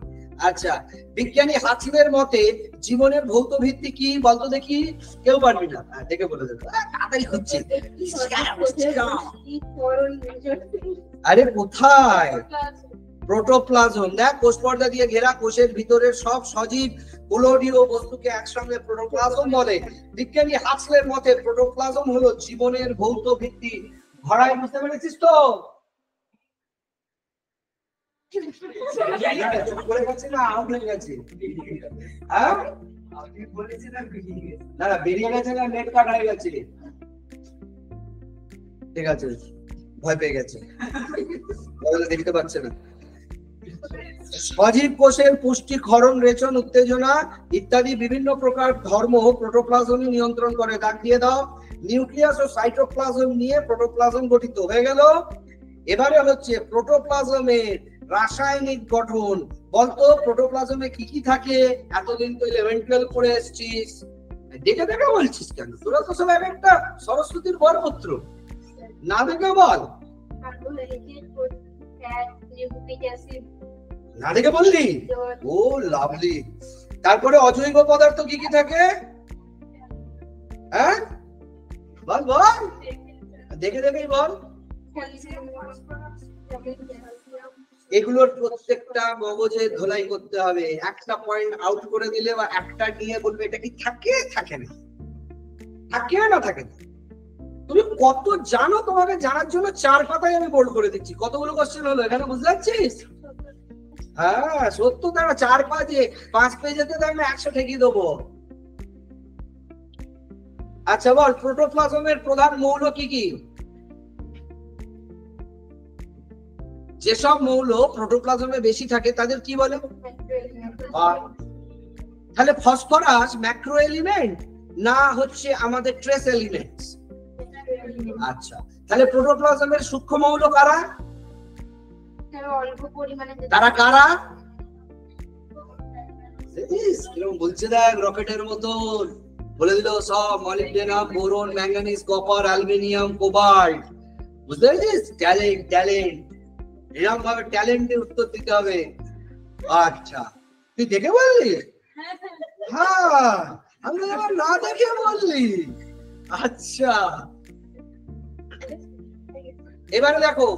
আচ্ছা, বিজ্ঞানী হাসিনের মতে জীবনের ভৌত ভিত্তি কি বলতো দেখি? কেউ পারবি না, দেখে বলে দেবে তাড়াতাড়ি হচ্ছে। আরে কোথায়? প্রোটোপ্লাজম। দেখ, কোষ পর্দা দিয়ে ঘেরা কোষের ভিতরের সব সজীব গোলরীয় বস্তুকে একসঙ্গে প্রোটোপ্লাজম বলে। বিজ্ঞানী হাসলের মতে প্রোটোপ্লাজম হলো জীবনের ভৌত ভিত্তি। ঘড়াই বুঝতে পেরেছিস তো? বেরিয়ে গেছে না নেট কাট হয়ে গেছে? ঠিক আছে, ভয় পেয়ে গেছে, দেখতে পাচ্ছে না। সজীব কোষের পুষ্টি, ক্ষরণ, রেচন, উত্তেজনা ইত্যাদি বিভিন্ন প্রকার ধর্ম প্রোটোপ্লাজমই নিয়ন্ত্রণ করে। দাগ দিয়ে দাও। নিউক্লিয়াস ও সাইটোপ্লাজম নিয়ে প্রোটোপ্লাজম গঠিত হয়ে গেল। এবারে হচ্ছে প্রোটোপ্লাজমের রাসায়নিক গঠন। বলতো প্রোটোপ্লাজমে কি কি থাকে? এতদিন তো 11-12 পড়ে এসেছিস, দেখে দেখে বলছিস কেন? তোরা তো সব একটা সরস্বতীর বরপুত্র, না দেখে বল। না দেখে বললি? ও লাভলি। তারপরে অজৈব পদার্থ কি কি থাকে? হ্যাঁ বল বল, দেখে দেখেই বল। এগুলোর প্রত্যেকটা মগজে ধোলাই করতে হবে। একটা পয়েন্ট আউট করে দিলে বা একটা নিয়ে বলবে এটা কি থাকে, থাকে না, থাকে না থাকে না। তুমি কত জানো তোমাকে জানার জন্য 4 পাতায় আমি বোল্ড করে দিচ্ছি। কতগুলো কোশ্চেন হলো এখানে, বুঝতে পারছিস? হ্যাঁ, 70 টাকা 4 পেজে, 5 পেজেতে তো আমি 100 ঠেকিয়ে দেবো। আচ্ছা বল, প্রোটোপ্লাজমের প্রধান মৌল কি কি? যেসব মৌল প্রোটোপ্লাজমে বেশি থাকে তাদের কি বলে? তাহলে ফসফরাস ম্যাক্রো এলিমেন্ট না হচ্ছে আমাদের ট্রেস এলিমেন্টস? আচ্ছা, তাহলে প্রোটোপ্লাজমের সূক্ষ্ম মৌল কারা? তারা কারা? বলছে দেখ, রকেটের মতন বলে দিল সব। Molybdenum, boron, manganese, copper, aluminium, cobalt. বুঝতে পেরেছিস? ট্যালেন্ট ট্যালেন্ট, এরকম ভাবে ট্যালেন্টে উত্তর দিতে হবে। আচ্ছা, তুই দেখে বললি? হ্যাঁ, আমি না দেখে বললি। আচ্ছা, এবারে দেখো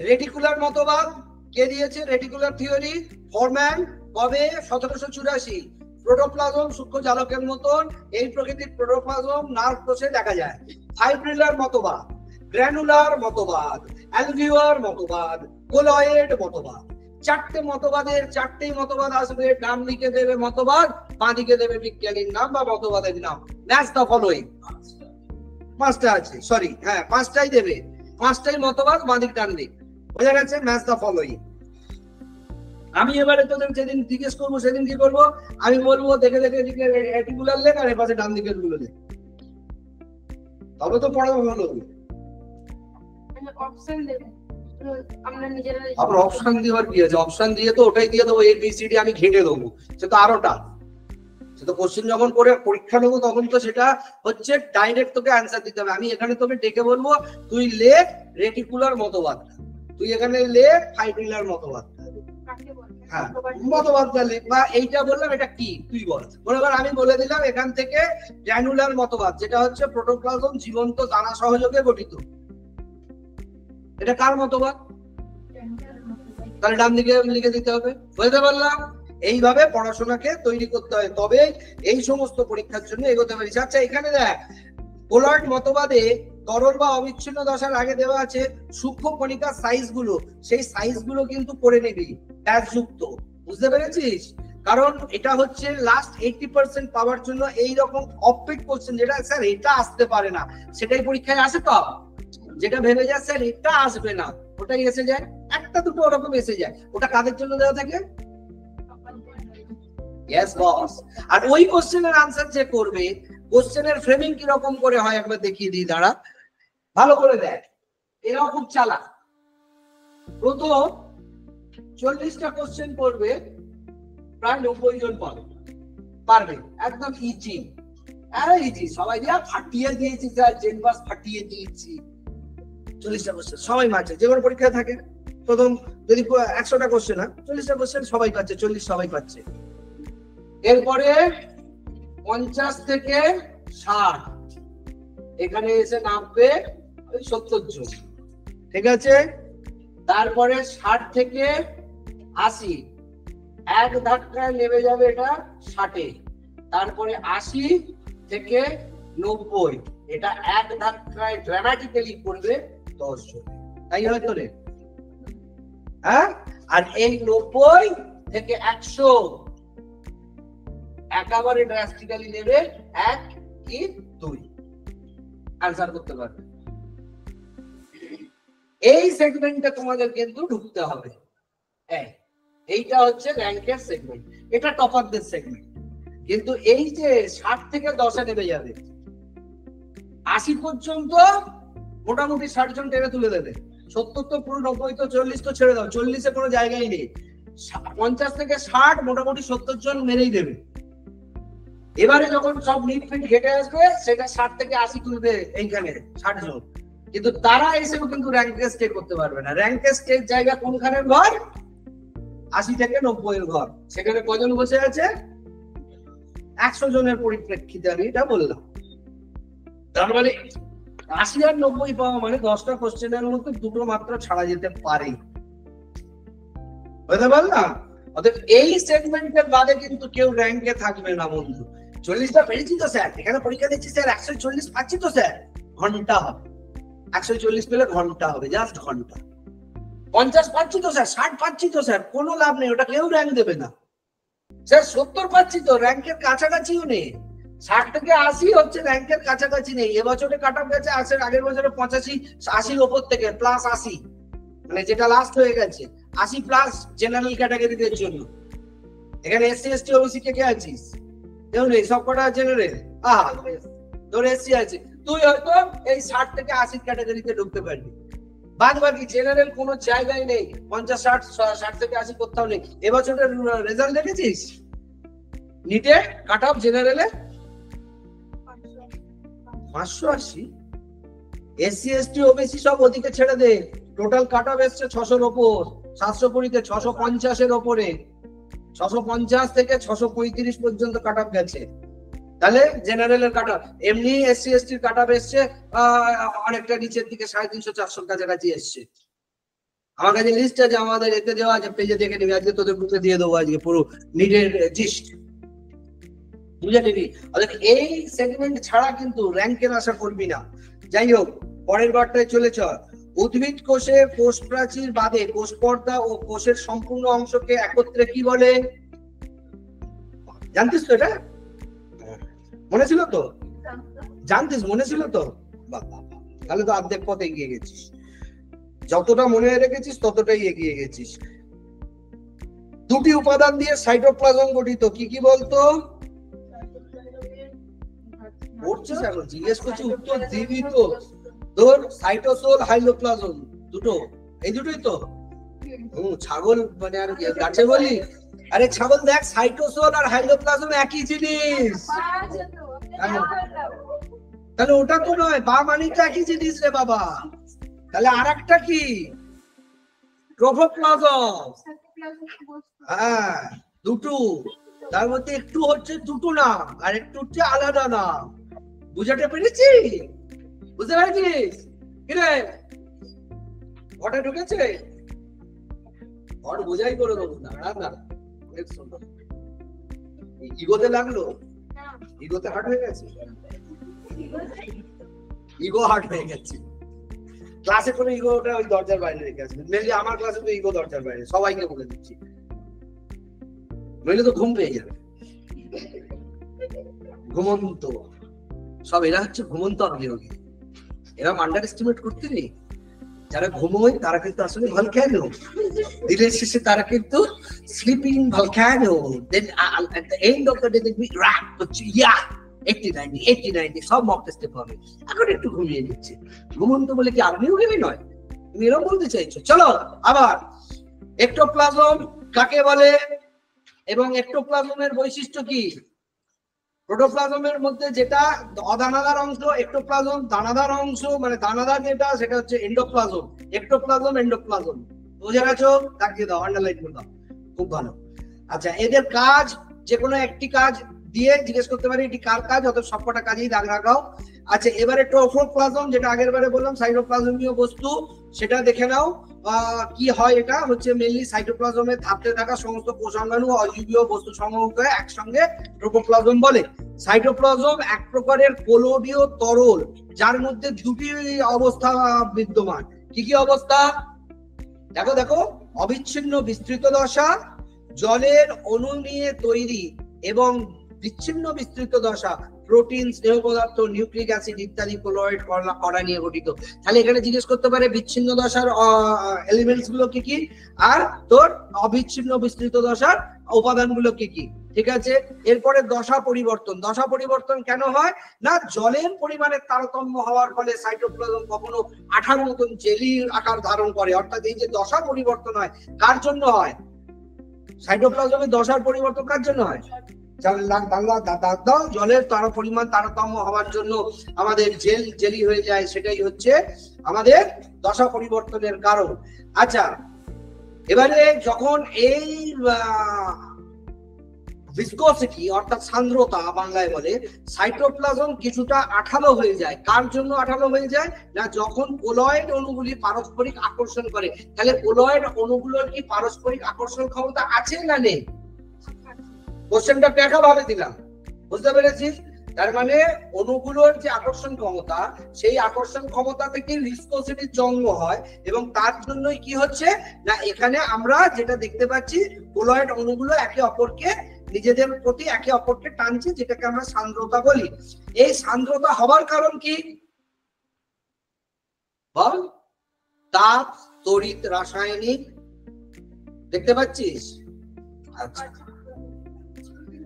রেটিকুলার মতবাদ কে দিয়েছে? রেটিকুলার থিওরি ফরম্যান কবে? 1784। প্রোটোপ্লাজম সূক্ষ্ম জালকের মতন এই প্রকৃতির প্রোটোপ্লাজম নার্ভ কোষে দেখা যায়। ফাইব্রিলার মতবাদ, গ্র্যানুলার মতবাদ, অ্যালভিওলার মতবাদ, কোলয়েড মতবাদ। 4টে মতবাদের 4টেই মতবাদ আসবে। ডান দিকে দেবে মতবাদ, বাঁ দিকে দেবে বিজ্ঞানীর নাম বা মতবাদের নাম। Match the following. 5টা আছে, সরি, হ্যাঁ 5টাই দেবে। 5টাই মতবাদ, বাঁ দিক ডান দিক। বোঝা গেছে? Match the following. আমি এবারে তোদের যেদিন জিজ্ঞেস করবো সেদিন কি করবো? আমি বলবো দেখে দেখে এদিকে রেটিকুলার লেখ আর এপাশে ডান দিকের গুলো লেখ, তবে তো পড়া ভালো। অপশন দেবে, আমরা নিজেরা আবার অপশন দেওয়ার কি আছে? অপশন দিয়ে তো ওটাই দিয়ে দেবো, ABCD আমি ঘেটে দেবো, সে তো আরোটা। সে তো কোশ্চেন যখন করে পরীক্ষা নেবো তখন তো সেটা হচ্ছে ডাইরেক্ট তোকে অ্যান্সার দিতে হবে। আমি এখানে তোকে ডেকে বলবো তুই লেখ রেটিকুলার মতবাদটা, তুই এখানে লেখ ফাইব্রিলার মতবাদটা। হ্যাঁ, মতবাদটা লেখ, বা এইটা বললাম এটা কি তুই বল। এবার আমি বলে দিলাম এখান থেকে গ্র্যানুলার মতবাদ, যেটা হচ্ছে প্রোটোপ্লাজম জীবন্ত দানা সহযোগে গঠিত। এটা কার মতবাদ? তাহলে ডান দিকে লিখে দিতে হবে। বুঝতে পারলাম? এইভাবে পড়াশোনাকে তৈরি করতে হয়, তবে এই সমস্ত পরীক্ষার জন্য এগোতে পারিস। আচ্ছা, এখানে দেখ কোলয়েড মতবাদে তরল বা অবিচ্ছিন্ন দশার আগে দেওয়া আছে সূক্ষ্ম কণিকার সাইজ গুলো। সেই সাইজ গুলো কিন্তু করে নিবি ব্যাস যুক্ত। বুঝতে পেরেছিস? কারণ এটা হচ্ছে লাস্ট 80% পাওয়ার জন্য এইরকম অফবিট কোশ্চেন, যেটা স্যার এটা আসতে পারে না, সেটাই পরীক্ষায় আসে। তো যেটা ভেবে যায় স্যার এটা আসবে না, ওটাই এসে যায়। একটা দুটো ওরকম এসে যায়, ওটা কাদের জন্য দেওয়া থাকে? Yes boss. আর ওই কোশ্চেনের আনসার যে করবে, কোশ্চেনের ফ্রেমিং কি রকম করে হয় একবার দেখিয়ে দিই, দাঁড়া ভালো করে দেখ। এরাও খুব চালাক। প্রথম 40টা কোশ্চেন করবে, প্রায় 90 জন পারবে, একদম ইজি। আরে ইজি, সবাই দিয়া ফাটিয়ে দিয়েছি স্যার, জেনবাস ফাটিয়ে দিয়েছি। 40টা কোশ্চেন সবাই মাঝে যে কোনো পরীক্ষায় থাকে। প্রথম যদি 100টা কোশ্চেন, 40টা কোশ্চেন সবাই পাচ্ছে, 40 সবাই পাচ্ছে। এরপরে 50 থেকে 60 এখানে এসে নামবে 70 জন, ঠিক আছে। তারপরে 60 থেকে 80 এক ধাক্কায় নেমে যাবে এটা 60-এ। তারপরে 80 থেকে 90 এটা এক ধাক্কায় ড্রামাটিক্যালি করবে 10 জন, তাই হয়তো রে? হ্যাঁ, আর এই 90 থেকে 100 একেবারে ড্রাস্টিক্যালি নেবে 1 কি 2। আনসার করতে পারবে। এই সেগমেন্টে তোমাদের কিন্তু ঢুকতে হবে। এইটা হচ্ছে র্যাঙ্কের সেগমেন্ট, এটা টপারদের সেগমেন্ট। কিন্তু এই যে 60 থেকে 10-এ নেমে যাবে, 80 পর্যন্ত মোটামুটি 60 জন টেনে তুলে দেবে, 70 তো পুরো, 90 তো, 40 তো ছেড়ে দাও, 40-এ কোনো জায়গায় নেই। 50 থেকে 60 মোটামুটি 70 জন মেরেই দেবে। এবারে যখন সব নিট ফিট ঘেটে আসবে, সেটা 60 থেকে 80 তুলবে এইখানে 60 জন। কিন্তু তারা এসেও কিন্তু র্যাঙ্কে স্টে করতে পারবে না। র্যাঙ্কে স্টে জায়গা কোনখানের ঘর? 80 থেকে 90-এর ঘর। সেখানে কজন বসে আছে? 100 জনের পরিপ্রেক্ষিতে আমি এটা বললাম। তার মানে 80 আর 90 পাওয়া মানে 10টা কোশ্চেনের মধ্যে 2টো মাত্র ছাড়া যেতে পারে, বুঝতে পারলাম? অতএব এই সেগমেন্টের বাদে কিন্তু কেউ র্যাঙ্কে থাকবে না বন্ধু। 40টা পেরেছি তো স্যার, এখানে পরীক্ষা দিচ্ছি স্যার, 140 পাচ্ছি তো স্যার, ঘন্টা হবে। 140 পেলে ঘন্টা হবে, জাস্ট ঘন্টা। 50 পাচ্ছি তো স্যার, 60 পাচ্ছি তো স্যার, কোনো লাভ নেই, ওটা কেউ র্যাঙ্ক দেবে না। স্যার 70 পাচ্ছি তো, র্যাঙ্কের কাছাকাছিও নেই। 60 থেকে 80 হচ্ছে র্যাঙ্কের কাছাকাছি নেই। এবছরে কাট অফ গেছে, আগের বছরে 85, 80-র ওপর থেকে প্লাস 80, মানে যেটা লাস্ট হয়ে গেছে 80 প্লাস জেনারেল ক্যাটাগরিদের জন্য। এখানে এসসি এসটি ওবিসি কে আছিস? কেউ নেই, সবকটা জেনারেল। তোর এসসি আছে, তুই হয়তো এই 60 থেকে 80 ক্যাটাগরিতে ঢুকতে পারবি। বাদ বাকি জেনারেল কোনো জায়গায় নেই, 50, 60 থেকে 80 কোথাও নেই। এবছরের রেজাল্ট দেখেছিস? নিটে কাট অফ জেনারেলে 580, এসসি এসটি ওবিসি সব ওদিকে ছেড়ে দে। টোটাল কাট অফ এসছে 600-র ওপর, 720-তে 650-এর ওপরে, 650 থেকে 635 পর্যন্ত কাট অফ গেছে। তাহলে জেনারেলের কাট অফ, এমনি এসসি এসটির কাট অফ এসছে অনেকটা নিচের দিকে, 350-400 কাছাকাছি এসছে। আমার কাছে লিস্ট আছে, আমাদের এতে দেওয়া আছে, পেজে দেখে নিবি। আজকে তোদের গ্রুপে দিয়ে দেবো আজকে পুরো নিটের জিস্ট, বুঝে নিবি। এই সেগমেন্ট ছাড়া কিন্তু র্যাঙ্কের আশা করবি না। যাই হোক, পরের বারটায় চলে চল। উদ্ভিদ কোষে কোষ প্রাচীর বাদে কোষ পর্দা ও কোষের সম্পূর্ণ অংশকে একত্রে কি বলে? জানতিস তো? এটা মনে ছিল তো? জানতিস, মনে ছিল তো? তাহলে তো অর্ধেক পথে এগিয়ে গেছিস। যতটা মনে রেখেছিস ততটাই এগিয়ে গেছিস। দুটি উপাদান দিয়ে সাইটোপ্লাজম গঠিত, কি কি বলতো? পড়ছিস এখন, জিজ্ঞেস করছি, উত্তর দিবি তো। তোর সাইটোসোল, হাইলোপ্লাজম, দুটো, এই দুটোই তো। ছাগল মানে আর গাছে বলি? আরে ছাগল দেখ, সাইটোসোল আর হাইলোপ্লাজম একই জিনিস। তাহলে ওটা তো নয়, বা মানে তো একই জিনিস রে বাবা। তাহলে আর একটা কি? ট্রোফোপ্লাজম। হ্যাঁ, দুটো, তার মধ্যে একটু হচ্ছে দুটো নাম আর একটু হচ্ছে আলাদা নাম। বুঝাতে পেরেছি? বুঝতে পেরেছিস? কিরে ঘটে ঢুকেছে? ঘট বোঝাই করে দেবো না, না অনেক সুন্দর। ইগোতে লাগলো, ইগোতে হার্ট হয়ে গেছে, ইগো হার্ট হয়ে গেছে। ক্লাসে কোনো ইগোটা ওই দরজার বাইরে রেখে আসবে। মেনলি আমার ক্লাসে তো ইগো দরজার বাইরে, সবাইকে বলে দিচ্ছি, নইলে তো ঘুম পেয়ে যাবে। ঘুমন্ত সব এরা হচ্ছে ঘুমন্ত অভিযোগী। এরা আন্ডার এস্টিমেট করতে নেই। যারা ঘুমোয় তারা কিন্তু আসলে ভলক্যানো, দিনের শেষে তারা কিন্তু sleeping volcano. Then at the end of the day they be wrap করছে, ইয়া 80-90 সব মক টেস্টে পাবে। এখন একটু ঘুমিয়ে নিচ্ছে। ঘুমন্ত বলে কি আর্মিও গেলে নয়? তুমি এরকম বলতে চাইছো? চলো আবার, এক্টোপ্লাজম কাকে বলে এবং এক্টোপ্লাজমের বৈশিষ্ট্য কি? প্রোটোপ্লাজমের মধ্যে যেটা অদানাদার অংশ এক্টোপ্লাজম, দানাদার অংশ মানে দানাদার যেটা সেটা হচ্ছে এন্ডোপ্লাজম। এক্টোপ্লাজম, এন্ডোপ্লাজম, বুঝে গেছো? দাগিয়ে দাও, আন্ডারলাইন করে দাও, খুব ভালো। আচ্ছা, এদের কাজ যে কোনো একটি কাজ দিয়ে জিজ্ঞেস করতে পারি এটি কার কাজ, অত সবকটা কাজেই দাগ লাগাও। আচ্ছা, এবারে ট্রোফোপ্লাজম, যেটা আগের বারে বললাম সাইটোপ্লাজমীয় বস্তু, সেটা দেখে নাও। কি হয়, এটা হচ্ছে মেইনলি সাইটোপ্লাজমে থাকতে থাকা সমস্ত কোষাঙ্গাণু অজীবীয় বস্তু সমগ্র একসঙ্গে ট্রোফোপ্লাজম বলে। সাইটোপ্লাজম এক প্রকারের কোলডীয় তরল, যার মধ্যে দুটি অবস্থা বিদ্যমান। কি কি অবস্থা? দেখো দেখো, অবিচ্ছিন্ন বিস্তৃত দশা, জলের অণু নিয়ে তৈরি, এবং বিচ্ছিন্ন বিস্তৃত দশা, প্রোটিন, স্নেহ পদার্থ, নিউক্লিক অ্যাসিড ইত্যাদি কোলয়েড কণা নিয়ে গঠিত। তাহলে এখানে জিজ্ঞেস করতে পারে বিচ্ছিন্ন দশার এলিমেন্টস গুলো কি কি, আর তোর অবিচ্ছিন্ন বিস্তৃত দশার উপাদানগুলো কি কি। ঠিক আছে, এরপরে দশা পরিবর্তন। দশা পরিবর্তন কেন হয় না, জলের পরিমাণের তারতম্য হওয়ার ফলে সাইটোপ্লাজম কখনো আঠার মতন জেলি আকার ধারণ করে। অর্থাৎ এই যে দশা পরিবর্তন হয়, কার জন্য হয়? সাইটোপ্লাজমের দশার পরিবর্তন কার জন্য হয়? জলের পরিমাণ তারতম্য হওয়ার জন্য আমাদের জেলি হয়ে যায়, সেটাই হচ্ছে আমাদের দশা পরিবর্তনের কারণ। আচ্ছা, এবারে যখন এই ভিসকোসিটি অর্থাৎ সান্দ্রতা বাংলায় বলে, সাইটোপ্লাজম কিছুটা আঠালো হয়ে যায়। কার জন্য আঠালো হয়ে যায় না, যখন কোলয়েড অণুগুলি পারস্পরিক আকর্ষণ করে। তাহলে কোলয়েড অণুগুলোর কি পারস্পরিক আকর্ষণ ক্ষমতা আছে না নেই? কোশ্চেনটা ব্যাখ্যা ভাবে দিলাম, বুঝতে পেরেছিস? তার মানে অণুগুলোর যে আকর্ষণ ক্ষমতা, সেই আকর্ষণ ক্ষমতা থেকে ভিসকোসিটির জন্ম হয়, এবং তার জন্যই কি হচ্ছে না, এখানে আমরা যেটা দেখতে পাচ্ছি, কোলয়েড অণুগুলো একে অপরকে নিজেদের প্রতি একে অপরকে টানছে, যেটাকে আমরা সান্দ্রতা বলি। এই সান্দ্রতা হবার কারণ কি বল? তাপ, তড়িৎ, রাসায়নিক, দেখতে পাচ্ছিস? আচ্ছা,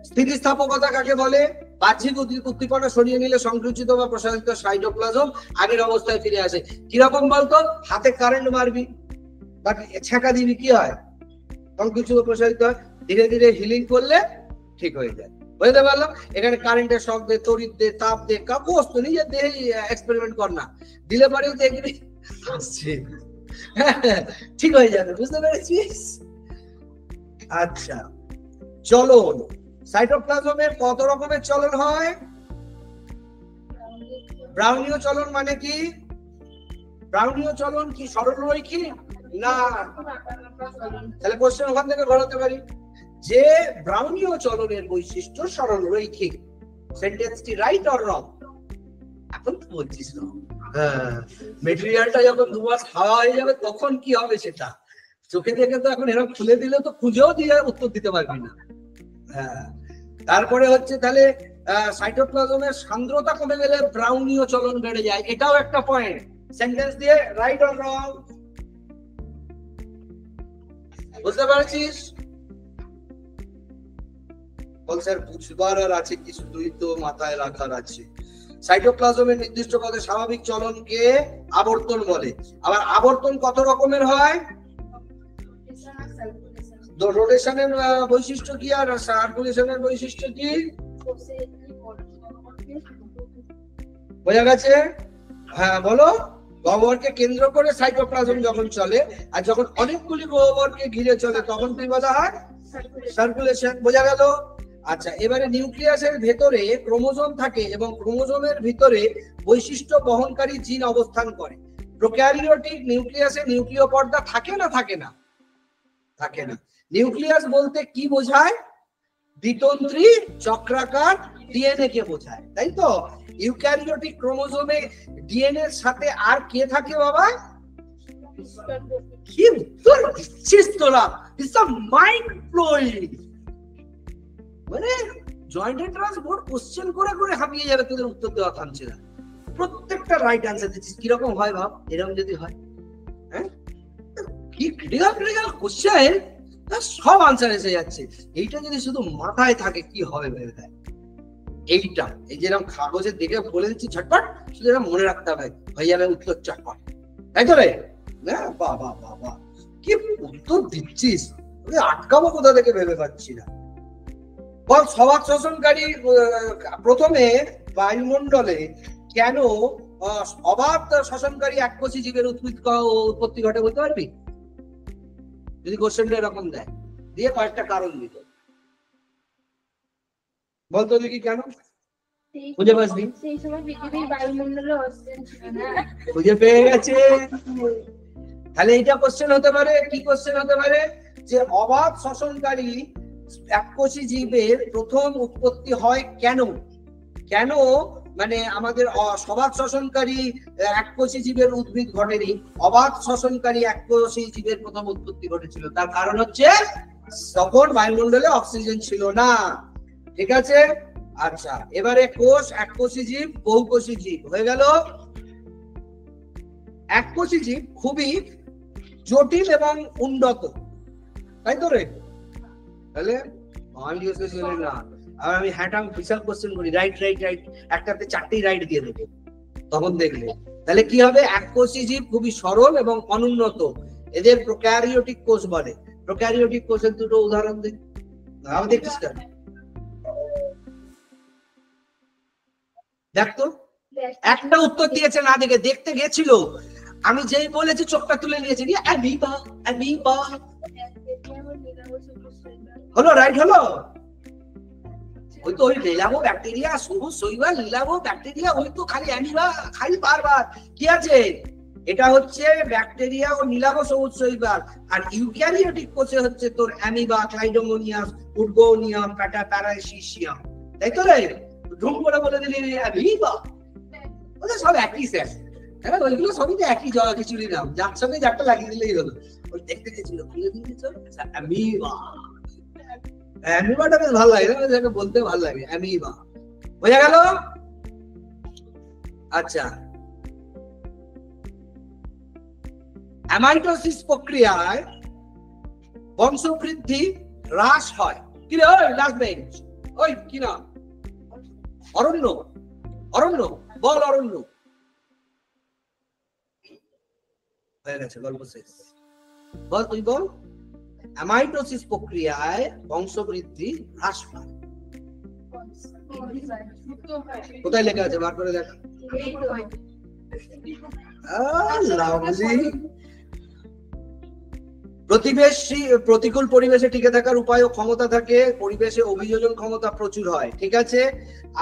স্থিতিস্থাপকতা কাকে বলে? বাহ্যিক উদ্দীপনা সরিয়ে নিলে সংকুচিত বা প্রসারিত সাইটোপ্লাজম আগের অবস্থায় ফিরে আসে। কিরকম বলতো? হাতে কারেন্ট মারবি বা ছেঁকা দিবি, কি হয়? সংকুচিত প্রসারিত হয়। ধীরে ধীরে হিলিং করলে ঠিক হয়ে যায়। বুঝতে পারলাম? এখানে কারেন্টের শক দে, তড়িৎ দে, তাপ দে, কাগজ তো নিজের দেহে এক্সপেরিমেন্ট কর না, দিলে পরেও দেখবি ঠিক হয়ে যাবে। বুঝতে পেরেছিস? আচ্ছা, চলন। সাইটোপ্লাজমের কত রকমের চলন হয়? ব্রাউনীয় চলন মানে কি? ব্রাউনীয় চলন কি সরলরৈখিক না? তাহলে কোশ্চেন ওখান থেকে ঘোরাতে পারি যে ব্রাউনীয় চলনের বৈশিষ্ট্য সরলরৈখিক। সেন্টেন্সটি রাইট অর রং? এখন তো বলছিস না, মেটেরিয়ালটা যখন 2 মাস হাওয়া হয়ে যাবে তখন কি হবে সেটা চোখে দেখে তো এখন এরকম খুলে দিলে তো খুঁজেও দিয়ে উত্তর দিতে পারবি না। তারপরে হচ্ছে তাহলে সাইটোপ্লাজমের সান্দ্রতা কমে গেলে ব্রাউনীয় চলন বেড়ে যায়, এটাও একটা পয়েন্ট। সেন্টেন্স দিয়ে রাইট অর রং? বুঝতে পারছিস? বল স্যার, বুঝবার আর আছে কি, শুধুই তো মাথায় রাখার আছে। সাইটোপ্লাজমের নির্দিষ্ট পদে স্বাভাবিক চলনকে আবর্তন বলে। আবার আবর্তন কত রকমের হয়? রোটেশনের বৈশিষ্ট্য কি আর সার্কুলেশনের বৈশিষ্ট্য কি? বোঝা গেছে? হ্যাঁ বলো। গহ্বরকে কেন্দ্র করে সাইটোপ্লাজম যখন চলে, আর যখন অনেকগুলি গহ্বরকে ঘিরে চলে, তখন কি বলা হয়? সার্কুলেশন। বোঝা গেল? আচ্ছা, এবারে নিউক্লিয়াসের ভেতরে ক্রোমোজোম থাকে, এবং ক্রোমোজোমের ভিতরে বৈশিষ্ট্য বহনকারী জিন অবস্থান করে। প্রোক্যারিওটিক নিউক্লিয়াসে নিউক্লিয় পর্দা থাকে না থাকে না? থাকে না। নিউক্লিয়াস বলতে কি বোঝায়? দ্বিতন্ত্রী চক্রাকার ডিএনএ কে বোঝায়, তাই তো? ইউক্যারিওটিক ক্রোমোজোমে ডিএনএ এর সাথে আর কে থাকে বাবা? কি উত্তর দিচ্ছিস তোরা? It's a mind blowing. মানে জয়েন্ট এন্ট্রান্স বোর্ড কোশ্চেন করে করে হাঁপিয়ে যাবে, তোদের উত্তর দেওয়া থামছে না। প্রত্যেকটা রাইট অ্যান্সার দিচ্ছিস। কিরকম হয় ভাব, এরকম যদি হয়, হ্যাঁ কি ক্রিটিক্যাল কোশ্চেন, সব আনসার এসে যাচ্ছে। এইটা যদি শুধু মাথায় থাকে কি হবে ভেবে দেয়। এইটা এই যেরকম কাগজে দেখে বলে দিচ্ছি ঝটপট, শুধু এরকম মনে রাখতে হবে, হয়ে যাবে উত্তর চটপট, তাই তো রে? বাবা বাবা, কি উত্তর দিচ্ছিস, আটকাবো কোথা থেকে ভেবে পাচ্ছি না। বল, সবাক শোষণকারী প্রথমে বায়ুমণ্ডলে কেন অবাধ শোষণকারী এককোষী জীবের উৎপত্তি ঘটে বলতে পারবি? যদি কোশ্চেনটা এরকম দেয়, দিয়ে কয়েকটা কারণ দিত। বলতো দেখি কেন? খুঁজে পাসনি? সেই সময় পৃথিবীর বায়ুমণ্ডলে অক্সিজেন ছিল না। খুঁজে পেয়ে গেছে। তাহলে এইটা কোশ্চেন হতে পারে, কি কোশ্চেন হতে পারে, যে অবাধ শ্বসনকারী এককোষী জীবের প্রথম উৎপত্তি হয় কেন? কেন মানে আমাদের সবাধ শ্বসনকারী এককোষী জীবের উদ্ভিদ ঘটেনি, অবাধ শ্বসনকারী এককোষী জীবের প্রথম উৎপত্তি ঘটেছিল? তার কারণ হচ্ছে তখন বায়ুমণ্ডলে অক্সিজেন ছিল না। ঠিক আছে? আচ্ছা, এবারে কোষ, এককোষী জীব, বহুকোষী জীব হয়ে গেল। এককোষী জীব খুবই জটিল এবং উন্নত, তাই তো রে? তাহলে না, আর আমি হ্যাটাং বিশাল কোশ্চেন করি, রাইট রাইট রাইট, একটাতে 4টি রাইট দিয়ে দেবো, তখন দেখলে। তাহলে কি হবে? এককোষী জীব খুবই সরল এবং অনুন্নত, এদের প্রোক্যারিওটিক কোষ বলে। প্রোক্যারিওটিক কোষের দুটো উদাহরণ দিন, আমি দেখছিস কেন? দেখ তো, একটা উত্তর দিয়েছে না দেখে, দেখতে গেছিল, আমি যেই বলেছি চোখটা তুলে নিয়েছি, অ্যামিবা অ্যামিবা হলো, রাইট হলো। ওই তো ওই লীলাভ ব্যাকটেরিয়া, সবুজ শৈবাল, লীলাভ ব্যাকটেরিয়া, ওই তো খালি অ্যামিবা, খালি বারবার কি আছে? এটা হচ্ছে ব্যাকটেরিয়া ও নীলাভ সবুজ শৈবাল। আর ইউক্যারিওটিক কোষে হচ্ছে তোর অ্যামিবা, ক্লাইডোমোনিয়াস, উর্গোনিয়াম, প্যাটাপ্যারাসিসিয়াম, তাই তো রে? ঢুম করে বলে দিলি অ্যামিবা, ওদের সব একই স্যার। হ্যাঁ, ওইগুলো সবই তো একই খিচুড়ি নাম, যার সঙ্গে যারটা লাগিয়ে দিলেই হলো। ওই দেখতে গেছিল, খুলে দিয়েছ অ্যামিবা। অ্যামিবাটা বেশ ভালো লাগে না, যাকে বলতে ভালো লাগে, অ্যামিবা। বোঝা গেল? আচ্ছা, অ্যামাইটোসিস প্রক্রিয়ায় বংশবৃদ্ধি হ্রাস হয়। কি রে ওই লাস্ট বেঞ্চ, ওই কি নাম? অরণ্য, অরণ্য বল, অরণ্য। হয়ে গেছে, গল্প শেষ। বল, তুই বল। অ্যামাইটোসিস প্রক্রিয়ায় বংশবৃদ্ধি হ্রাস পায়। কোথায় লেখা আছে? বার করে দেখ। প্রতিকূল পরিবেশে টিকে থাকার উপায় ও ক্ষমতা থাকে, পরিবেশে অভিযোজন ক্ষমতা প্রচুর হয়। ঠিক আছে?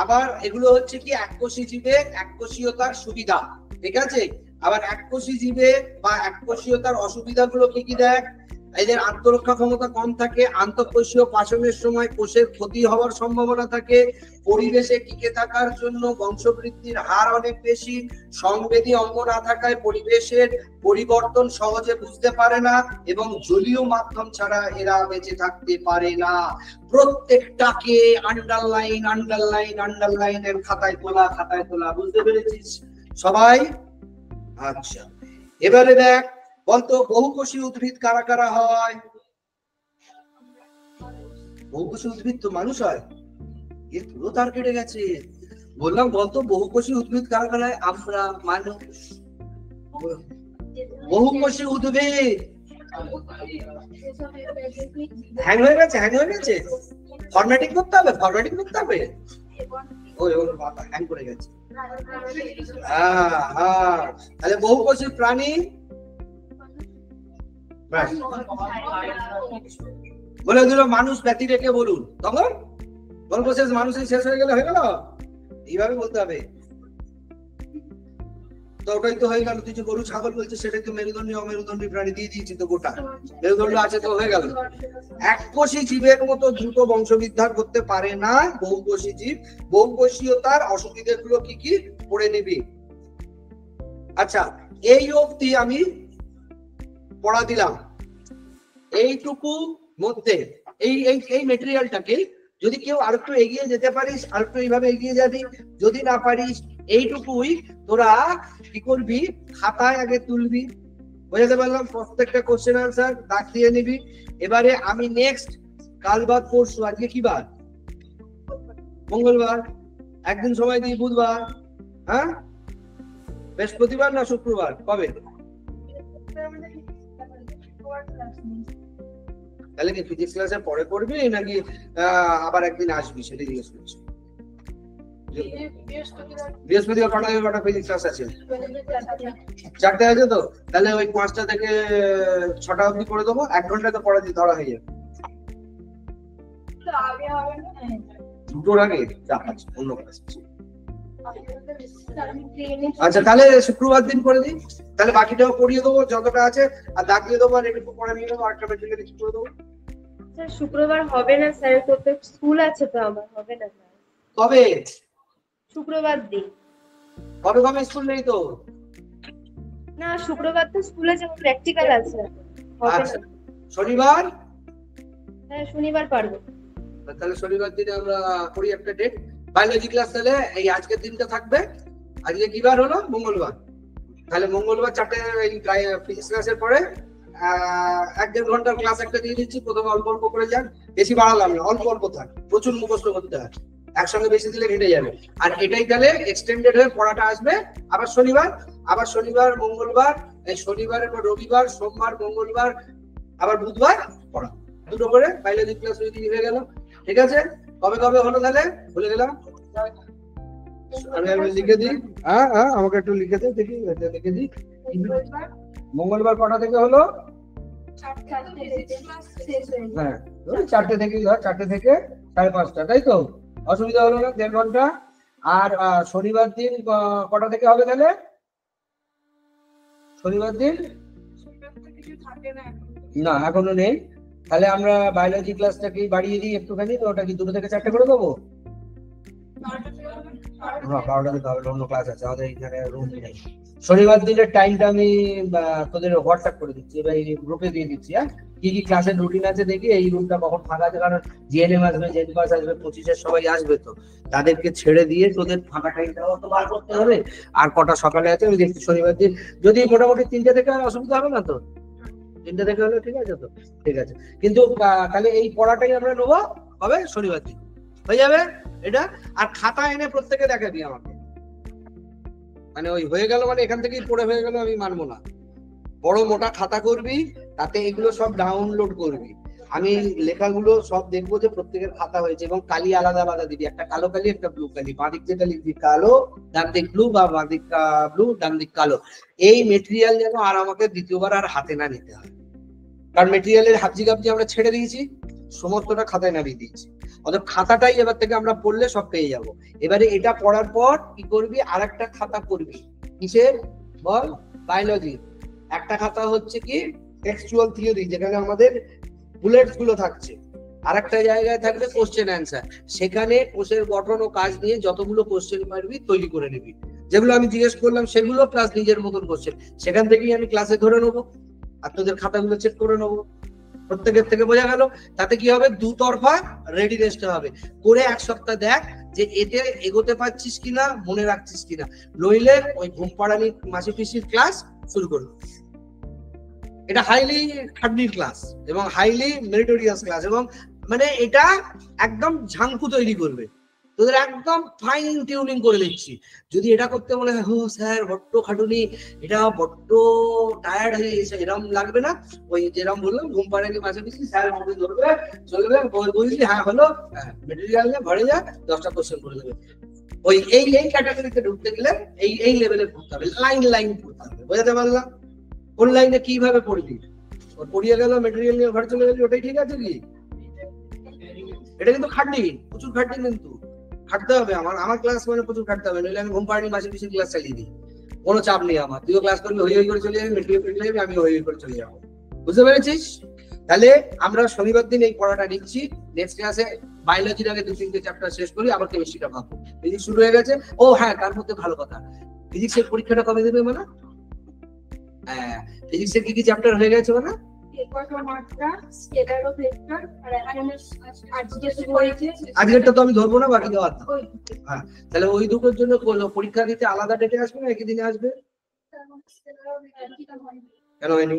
আবার এগুলো হচ্ছে কি এককোষী জীবের এককোষীয়তার সুবিধা। ঠিক আছে? আবার এককোষী জীবের বা এককোষীয়তার অসুবিধাগুলো কি কি দেখ? এদের আত্মরক্ষা ক্ষমতা কম থাকে, আন্তঃকোষীয় পাচনের সময় কোষের ক্ষতি হওয়ার সম্ভাবনা থাকে, পরিবেশে টিকে থাকার জন্য বংশবৃদ্ধির হার অনেক বেশি, সংবেদী অঙ্গ না থাকায় পরিবেশের পরিবর্তন সহজে বুঝতে পারে না, এবং জলীয় মাধ্যম ছাড়া এরা বেঁচে থাকতে পারে না। প্রত্যেকটাকে আন্ডারলাইন আন্ডারলাইন আন্ডারলাইনের খাতায় তোলা, খাতায় তোলা। বুঝতে পেরেছিস সবাই? আচ্ছা, এবারে দেখ, বলতো বহুকোষী উদ্ভিদ কারা কারা হয়? বহুকোষী উদ্ভিদ তো মানুষ হয়। এ পুরো তার কেটে গেছে। বললাম বলতো বহুকোষী উদ্ভিদ কারা কারা হয়? আমরা মানুষ। বহুকোষী উদ্ভিদ হ্যাং হয়ে গেছে, হ্যাং হয়ে গেছে। ফরম্যাটিং করতে হবে, ফরম্যাটিং করতে হবে। ওই ওর বাবা হ্যাং করে গেছে। তাহলে বহুকোষী প্রাণী বলে দিল, মানুষ ব্যতি রেখে বলুন, তখন গল্প শেষ, মানুষের শেষ হয়ে গেলে হয়ে গেল। এইভাবে বলতে হবে। তো ওটাই তো হয়ে গেল। তুই যে গরু ছাগল বলছিস সেটাই তো মেরুদণ্ডী অমেরুদণ্ডী প্রাণী দিয়ে দিয়েছি তো, গোটা মেরুদণ্ড আছে তো, হয়ে গেল। এককোষী জীবের মতো দ্রুত বংশবিস্তার করতে পারে না বহুকোষী জীব। বহুকোষীয়তার অসুবিধাগুলো কি কি পড়ে নিবি। আচ্ছা, এই অবধি আমি পড়া দিলাম। এইটুকু মধ্যে এই এই এই মেটেরিয়ালটাকে যদি কেউ আরেকটু এগিয়ে যেতে পারিস, আরেকটু এইভাবে এগিয়ে যাবি। যদি না পারিস, এইটুকুই তোরা কি করবি, খাতায় আগে তুলবি। বোঝাতে পারলাম? প্রত্যেকটা কোশ্চেন আনসার দাগ দিয়ে নিবি। এবারে আমি নেক্সট কাল বাদ পরশু, আজকে কি বার? মঙ্গলবার। একদিন সময় দিই, বুধবার। হ্যাঁ, বৃহস্পতিবার না শুক্রবার? কবে? তাহলে কি ফিজিক্স ক্লাসের পরে পড়বি নাকি আবার একদিন আসবি, সেটা জিজ্ঞেস করছি। বৃহস্পতিবার কটা থেকে কটা ফিজিক্স ক্লাস আছে? 4টে আছে তো, তাহলে ওই 5টা থেকে 6টা অবধি করে দেবো, 1 ঘন্টা তো পড়া দিয়ে ধরা হয়ে যাবে। দুটোর আগে আছে অন্য ক্লাস। আচ্ছা তাহলে শুক্রবার দিন করে দিই, তাহলে বাকিটাও পড়িয়ে দেবো যতটা আছে, আর দাগ দিয়ে দেবো, আর একটু পড়া নিয়ে দেবো, আরেকটা মেটেরিয়াল কিছু করে দেবো। স্যার শুক্রবার হবে না স্যার, তো স্কুল আছে তো আমার, হবে না স্যার। কবে? শুক্রবার দিন। কবে কবে স্কুল নেই তো? না শুক্রবার তো স্কুলে যে প্র্যাকটিক্যাল আছে, হবে না। শনিবার? হ্যাঁ শনিবার পারবো। তাহলে শনিবার দিনে আমরা করি একটা ডেট। বায়োলজি ক্লাস তাহলে এই আজকের দিনটা থাকবে। আজকে কি বার হলো? মঙ্গলবার। তাহলে মঙ্গলবার 4টে এই ফিজিক্স ক্লাসের পরে 1-1.5 ঘন্টার ক্লাস একটা দিয়ে দিচ্ছি। প্রথমে অল্প অল্প করে যান, বেশি বাড়ালাম না, অল্প অল্প থাক, প্রচুর মুখস্থ করতে হয়, একসঙ্গে বেশি দিলে ঘেটে যাবে। আর এটাই তাহলে এক্সটেন্ডেড হয়ে পড়াটা আসবে আবার শনিবার, আবার শনিবার মঙ্গলবার, এই শনিবারের পর রবিবার, সোমবার, মঙ্গলবার, আবার বুধবার পড়া, দুটো করে বায়োলজি ক্লাস হয়ে গেল। ঠিক আছে, কবে কবে হলো তাহলে বলে গেলাম, আমি লিখে দিই। আমাকে একটু লিখে দে, দেখি লিখে দিই। মঙ্গলবার কটা থেকে হলো? হ্যাঁ 4টে থেকে, 4টে থেকে 5:30, তাই তো? অসুবিধা হলো না, 1.5 ঘন্টা। আর শনিবার দিন কটা থেকে হবে তাহলে? শনিবার দিন না এখনো নেই, তাহলে আমরা বায়োলজি ক্লাসটাকে বাড়িয়ে দিই একটুখানি, তো ওটা কি 2 থেকে 4টে করে দেবো? হ্যাঁ 12টা থেকে হবে, অন্য ক্লাস আছে আমাদের এখানে, রুম নেই। শনিবার দিনের টাইমটা আমি তোদের হোয়াটসঅ্যাপ করে দিচ্ছি, এবার এই গ্রুপে দিয়ে দিচ্ছি। হ্যাঁ কি কি ক্লাসের রুটিন আছে দেখি, এই রুমটা কখন ফাঁকা আছে, কারণ জিএনএম আসবে, জেনপাস আসবে, 25-এর সবাই আসবে, তো তাদেরকে ছেড়ে দিয়ে তোদের ফাঁকা টাইমটাও তো বার করতে হবে। আর কটা সকালে আছে আমি দেখছি শনিবার দিন, যদি মোটামুটি 3টে থেকে অসুবিধা হবে না তো? 3টে থেকে হলে ঠিক আছে তো? ঠিক আছে, কিন্তু তাহলে এই পড়াটাই আমরা নেবো, হবে শনিবার দিন, হয়ে যাবে এটা। আর খাতা এনে প্রত্যেকে দেখাবি আমাকে, মানে ওই হয়ে গেল মানে এখান থেকেই পড়ে হয়ে গেল আমি মানবো না। বড় মোটা খাতা করবি, তাতে এগুলো সব ডাউনলোড করবি, আমি লেখাগুলো সব দেখবো যে প্রত্যেকের খাতা হয়েছে, এবং কালি আলাদা আলাদা দিবি, একটা কালো কালি একটা ব্লু কালি, বাঁদিক যেটা লিখবি কালো, ডান দিক ব্লু, বা বাঁদিক ব্লু ডান দিক কালো। এই মেটেরিয়াল যেন আর আমাকে দ্বিতীয়বার আর হাতে না নিতে হয়, কারণ মেটেরিয়ালের হাবজি গাবজি আমরা ছেড়ে দিয়েছি, সমস্তটা খাতায় নামিয়ে দিয়েছি। অর্থাৎ খাতাটাই এবার থেকে আমরা পড়লে সব পেয়ে যাব। এবারে এটা পড়ার পর কি করবি, আর একটা খাতা করবি, কিসের বল? বায়োলজি। একটা খাতা হচ্ছে কি টেক্সচুয়াল থিওরি, যেখানে আমাদের বুলেটস গুলো থাকছে, আর একটা জায়গায় থাকবে কোশ্চেন অ্যান্সার, সেখানে কোষের গঠন ও কাজ নিয়ে যতগুলো কোশ্চেন পারবি তৈরি করে নিবি, যেগুলো আমি জিজ্ঞেস করলাম সেগুলো, প্লাস নিজের মতন কোশ্চেন, সেখান থেকেই আমি ক্লাসে ধরে নেবো, আর তোদের খাতাগুলো চেক করে নেবো। প্রত্যেকের থেকে বোঝা গেল? তাতে কি হবে, দুতরফা রেডিনেসটা হবে। করে 1 সপ্তাহ দেখ যে এতে এগোতে পারছিস কিনা, মনে রাখছিস কিনা, নইলে ওই ঘুমপাড়ানি মাসি পিসির ক্লাস শুরু করলো। এটা হাইলি খাটনির ক্লাস এবং হাইলি মেরিটোরিয়াস ক্লাস, এবং মানে এটা একদম ঝাঙ্কু তৈরি করবে, তোদের একদম ফাইন টিউনিং করে দিচ্ছি। যদি এটা করতে বলে হো স্যার বড্ড খাটুনি, এটা বড্ড টায়ার্ড হয়ে গেছে, এরকম লাগবে না। ওই যেরকম বললাম ঘুম পাড়ানি মাসে পিসি স্যার আমাকে ধরবে, চলবে, বলছি হ্যাঁ হলো, মেটেরিয়াল নিয়ে ঘরে যা, 10টা কোশ্চেন করে দেবে। ওই এই ক্যাটাগরিতে ঢুকতে গেলে এই লেভেলে পড়তে হবে, লাইন লাইন পড়তে হবে, বোঝাতে পারলাম? কোন লাইনে কিভাবে পড়বি, পড়িয়ে গেল মেটেরিয়াল নিয়ে ঘরে চলে গেলি, ওটাই ঠিক আছে কি? এটা কিন্তু খাটনি, প্রচুর খাটনি, কিন্তু খাটতে হবে। আমার ক্লাস মানে প্রচুর খাটতে হবে, নইলে আমি ঘুম পাড়ানি মাসে পিসি ক্লাস চালিয়ে দিই, কোনো চাপ নেই আমার। তুইও ক্লাস করবি, হই হই করে চলে যাবি, মেটেরিয়াল পেয়ে যাবি, আমি হই হই করে চলে যাবো। বুঝতে পেরেছিস? তাহলে আমরা শনিবার দিন এই পড়াটা নিচ্ছি, নেক্সট ক্লাসে বায়োলজির আগে 2-3টে চ্যাপ্টার শেষ করি, আবার কেমিস্ট্রিটা ভাববো। ফিজিক্স শুরু হয়ে গেছে। ও হ্যাঁ, তার মধ্যে ভালো কথা, ফিজিক্সের পরীক্ষাটা কবে দেবে মানে? হ্যাঁ, ফিজিক্সের কি কি চ্যাপ্টার হয়ে গেছে মানে? আজকেরটা তো আমি ধরবো না, বাকি দেওয়ার। হ্যাঁ, তাহলে ওই দুটোর জন্য পরীক্ষা দিতে আলাদা ডেটে আসবে না একই দিনে আসবে? কেন হয়নি?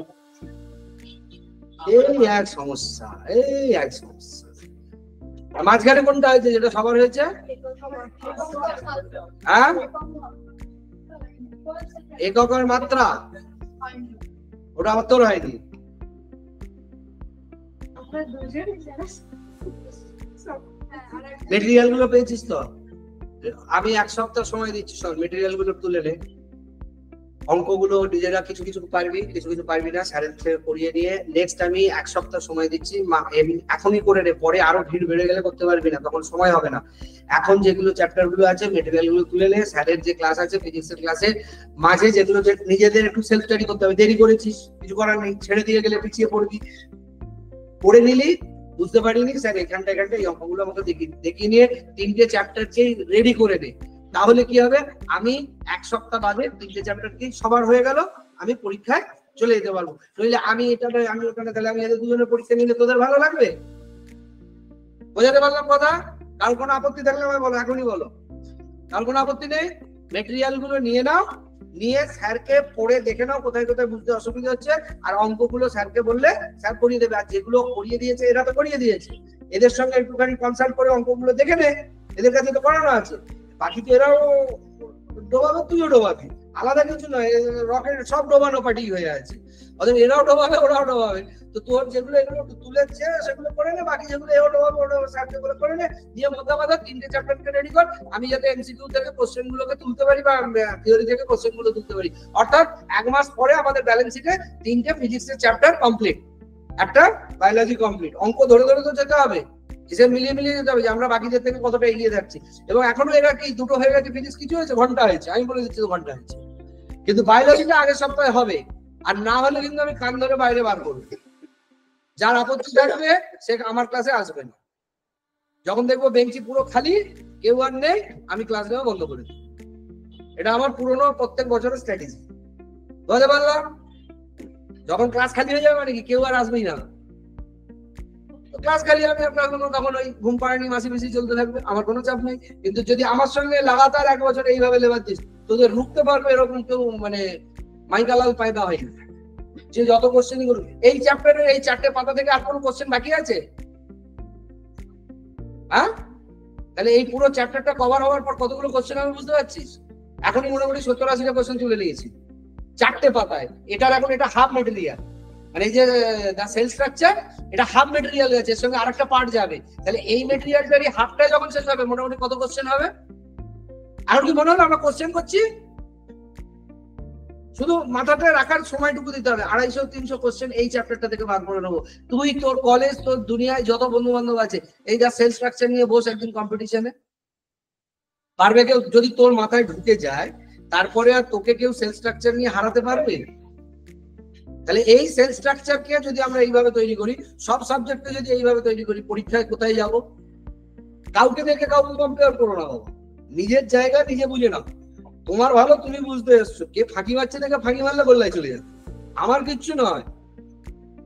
এই এক সমস্যা, এই এক সমস্যা। মাঝখানে কোনটা হয়েছে যেটা সবার হয়েছে? হ্যাঁ, একক আর মাত্রা, ওটা আমার তোর হয়নি। মেটেরিয়াল গুলো পেয়েছিস তো? আমি 1 সপ্তাহ সময় দিচ্ছি, সব মেটেরিয়াল গুলো তুলে নে, অঙ্কগুলো নিজেরা কিছু কিছু পারবি, কিছু কিছু পারবি না, স্যারের থেকে করিয়ে নিয়ে নেক্সট আমি 1 সপ্তাহ সময় দিচ্ছি, এখনই করে নে, পরে আরো ভিড় বেড়ে গেলে করতে পারবি না, তখন সময় হবে না। এখন যেগুলো চ্যাপ্টার গুলো আছে মেটেরিয়াল গুলো তুলে নে, স্যারের যে ক্লাস আছে ফিজিক্সের ক্লাসে মাঝে যেগুলো নিজেদের একটু সেলফ স্টাডি করতে হবে, দেরি করেছিস কিছু করার নেই, ছেড়ে দিয়ে গেলে পিছিয়ে পড়বি, পড়ে নিলি বুঝতে পারিনি স্যার এখানটা এই অঙ্কগুলো আমাকে দেখিয়ে নিয়ে 3টে চ্যাপ্টারকে রেডি করে দে, তাহলে কি হবে আমি 1 সপ্তাহ বাদে 3টে চ্যাপ্টারকে সবার হয়ে গেল, আমি পরীক্ষায় চলে যেতে পারবো। নইলে আমি এটা আমি ওখানে, তাহলে আমি এদের দুজনের পরীক্ষা নিলে তোদের ভালো লাগবে? বোঝাতে পারলাম কথা? কার কোনো আপত্তি থাকলে আমায় বলো, এখনই বলো। কার কোনো আপত্তি নেই? মেটেরিয়াল গুলো নিয়ে নাও, নিয়ে স্যারকে পড়ে দেখে নাও কোথায় কোথায় বুঝতে অসুবিধা হচ্ছে, আর অঙ্কগুলো স্যারকে বললে স্যার করিয়ে দেবে। আর যেগুলো করিয়ে দিয়েছে এরা তো করিয়ে দিয়েছে, এদের সঙ্গে একটুখানি কনসাল্ট করে অঙ্কগুলো দেখে নে, এদের কাছে তো করানো আছে। বাকি তো এরাও ডোবাবে, তুইও ডোবাবি, আলাদা কিছু নয়, রকেট সব ডোবানো পার্টি হয়ে আছে, অতএব এরাও ডোবাবে ওরাও ডোবাবে। তো তোর যেগুলো এগুলো তুলেছে সেগুলো করে নে, বাকি যেগুলো এও ডোবাবে ওটা স্যারকে বলে করে নে, দিয়ে মোদ্দাবাদা 3টে চ্যাপ্টারকে রেডি কর, আমি যাতে এমসিকিউ থেকে কোশ্চেন গুলোকে তুলতে পারি বা থিওরি থেকে কোশ্চেন গুলো তুলতে পারি। অর্থাৎ 1 মাস পরে আমাদের ব্যালেন্স শিটে 3টে ফিজিক্সের চ্যাপ্টার কমপ্লিট, একটা বায়োলজি কমপ্লিট। অঙ্ক ধরে ধরে তো যেতে হবে, হিসেব মিলিয়ে মিলিয়ে যেতে হবে যে আমরা বাকিদের থেকে কতটা এগিয়ে যাচ্ছি। এবং এখনো এরা কি 2টো হয়ে গেছে, ফিজিক্স কিছু হয়েছে, ঘন্টা হয়েছে, আমি বলে দিচ্ছি 2 ঘন্টা হয়েছে, কিন্তু বায়োলজিটা আগের সপ্তাহে হবে, আর না হলে কিন্তু আমি কান ধরে বাইরে বার করবো। যার আপত্তি থাকবে সে আমার ক্লাসে আসবে না। যখন দেখবো বেঞ্চি পুরো খালি, কেউ আর নেই, আমি ক্লাস নেওয়া বন্ধ করে দিই। এটা আমার পুরনো প্রত্যেক বছরের স্ট্র্যাটেজি, বুঝতে পারলাম? যখন ক্লাস খালি হয়ে যাবে মানে কি কেউ আর আসবেই না, ক্লাস খালি হবে, আপনার কোনো তখন ওই ঘুম পাড়ানি মাসি মাসি চলতে থাকবে, আমার কোনো চাপ নেই। কিন্তু যদি আমার সঙ্গে লাগাতার 1 বছর এইভাবে লেবার দিস, তোদের রুখতে পারবে এরকম কেউ মানে মাইকালাল পায়দা হয়নি, যে যত কোশ্চেনই করুক। এই চ্যাপ্টারের এই 4টে পাতা থেকে আর কোনো কোশ্চেন বাকি আছে? হ্যাঁ, তাহলে এই পুরো চ্যাপ্টারটা কভার হওয়ার পর কতগুলো কোশ্চেন আমি বুঝতে পারছিস? এখনই মোটামুটি 70-80টা কোশ্চেন তুলে নিয়েছি 4টে পাতায়। এটার এখন এটা হাফ মেটেরিয়াল, মানে এই যে সেল স্ট্রাকচার, এটা হাফ মেটেরিয়াল আছে, এর সঙ্গে আরেকটা পার্ট যাবে। তাহলে এই মেটেরিয়ালটারই হাফটা যখন শেষ হবে মোটামুটি কত কোশ্চেন হবে? এখন কি মনে হলো আমরা কোশ্চেন করছি? শুধু মাথাতে রাখার সময়টুকু দিতে হবে, 250-300 কোশ্চেন এই চ্যাপ্টারটা থেকে বার করে নেবো। তুই তোর কলেজ, তোর দুনিয়ায় যত বন্ধু বান্ধব আছে, এই যা সেল স্ট্রাকচার নিয়ে বস একদিন কম্পিটিশনে, পারবে কেউ? যদি তোর মাথায় ঢুকে যায় তারপরে আর তোকে কেউ সেল স্ট্রাকচার নিয়ে হারাতে পারবে? তাহলে এই সেল স্ট্রাকচারকে যদি আমরা এইভাবে তৈরি করি, সব সাবজেক্টে যদি এইভাবে তৈরি করি, পরীক্ষায় কোথায় যাব? কাউকে দেখে কাউকে কম্পেয়ার করো না বাবা, নিজের জায়গা নিজে বুঝে নাও। তোমার ভালো, তুমি বুঝতে এসছো, কে ফাঁকি মারছে দেখে ফাঁকি মারলে গোল্লায় চলে যাবে, আমার কিচ্ছু নয়।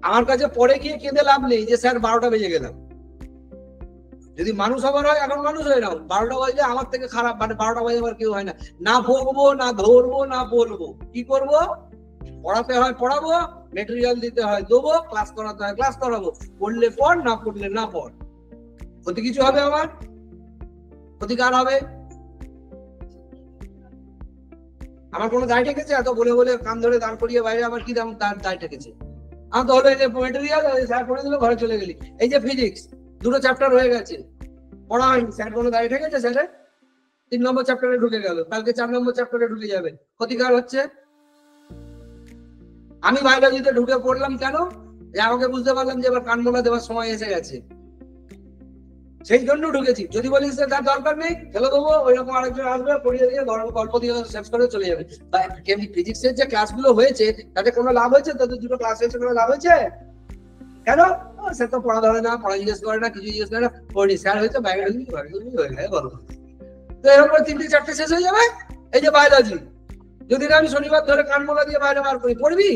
আমার কাছে পরে গিয়ে কেঁদে লাভ নেই যে স্যার 12টা বেজে গেলাম। যদি মানুষ হবার হয় এখন মানুষ হয়ে নাও, 12টা বাজলে আমার থেকে খারাপ, মানে 12টা বাজে আবার কেউ হয় না। না ভোগবো, না ধরবো, না বলবো, কি করবো? পড়াতে হয় পড়াবো, মেটেরিয়াল দিতে হয় দেবো, ক্লাস করাতে হয় ক্লাস করাবো, পড়লে পড়, না পড়লে না পড়। ক্ষতি কিছু হবে আমার? ক্ষতিকার হবে? আমার কোনো দায় ঠেকেছে? এত বলে বলে কান ধরে দাঁড় করিয়ে বাইরে আমার কি দায় ঠেকেছে? আমার তো হলো এই যে মেটেরিয়াল, স্যার পড়ে দিল, ঘরে চলে গেলি। এই যে ফিজিক্স 2টো চ্যাপ্টার হয়ে গেছে, পড়া হয়নি, স্যার কোনো দায় ঠেকেছে? স্যারের 3 নম্বর চ্যাপ্টারে ঢুকে গেল, কালকে 4 নম্বর চ্যাপ্টারে ঢুকে যাবে, ক্ষতিকার হচ্ছে। আমি বায়োলজিতে ঢুকে পড়লাম কেন? যে আমাকে বুঝতে পারলাম যে এবার কানমোলা দেওয়ার সময় এসে গেছে, সেই জন্য ঢুকেছি। যদি বলিস তার দরকার নেই, ফেলে দেবো, ওইরকম আরেকজন আসবে পড়িয়ে দিয়ে গল্প দিয়ে শেষ করে চলে যাবে। বা ফিজিক্সের যে ক্লাসগুলো হয়েছে তাতে কোনো লাভ হয়েছে? তাদের 2টো ক্লাস হয়েছে, কোনো লাভ হয়েছে? কেন? স্যার তো পড়া ধরে না, পড়া জিজ্ঞেস করে না, কিছু জিজ্ঞেস করে না, পড়ি স্যার হয়েছে বায়োলজি হয়ে গেছে, বলো। তো এরকম 3টে চ্যাপ্টার শেষ হয়ে যাবে। এই যে বায়োলজি, যদি না আমি শনিবার ধরে কানমোলা দিয়ে বাইরে বার করি, পড়বি?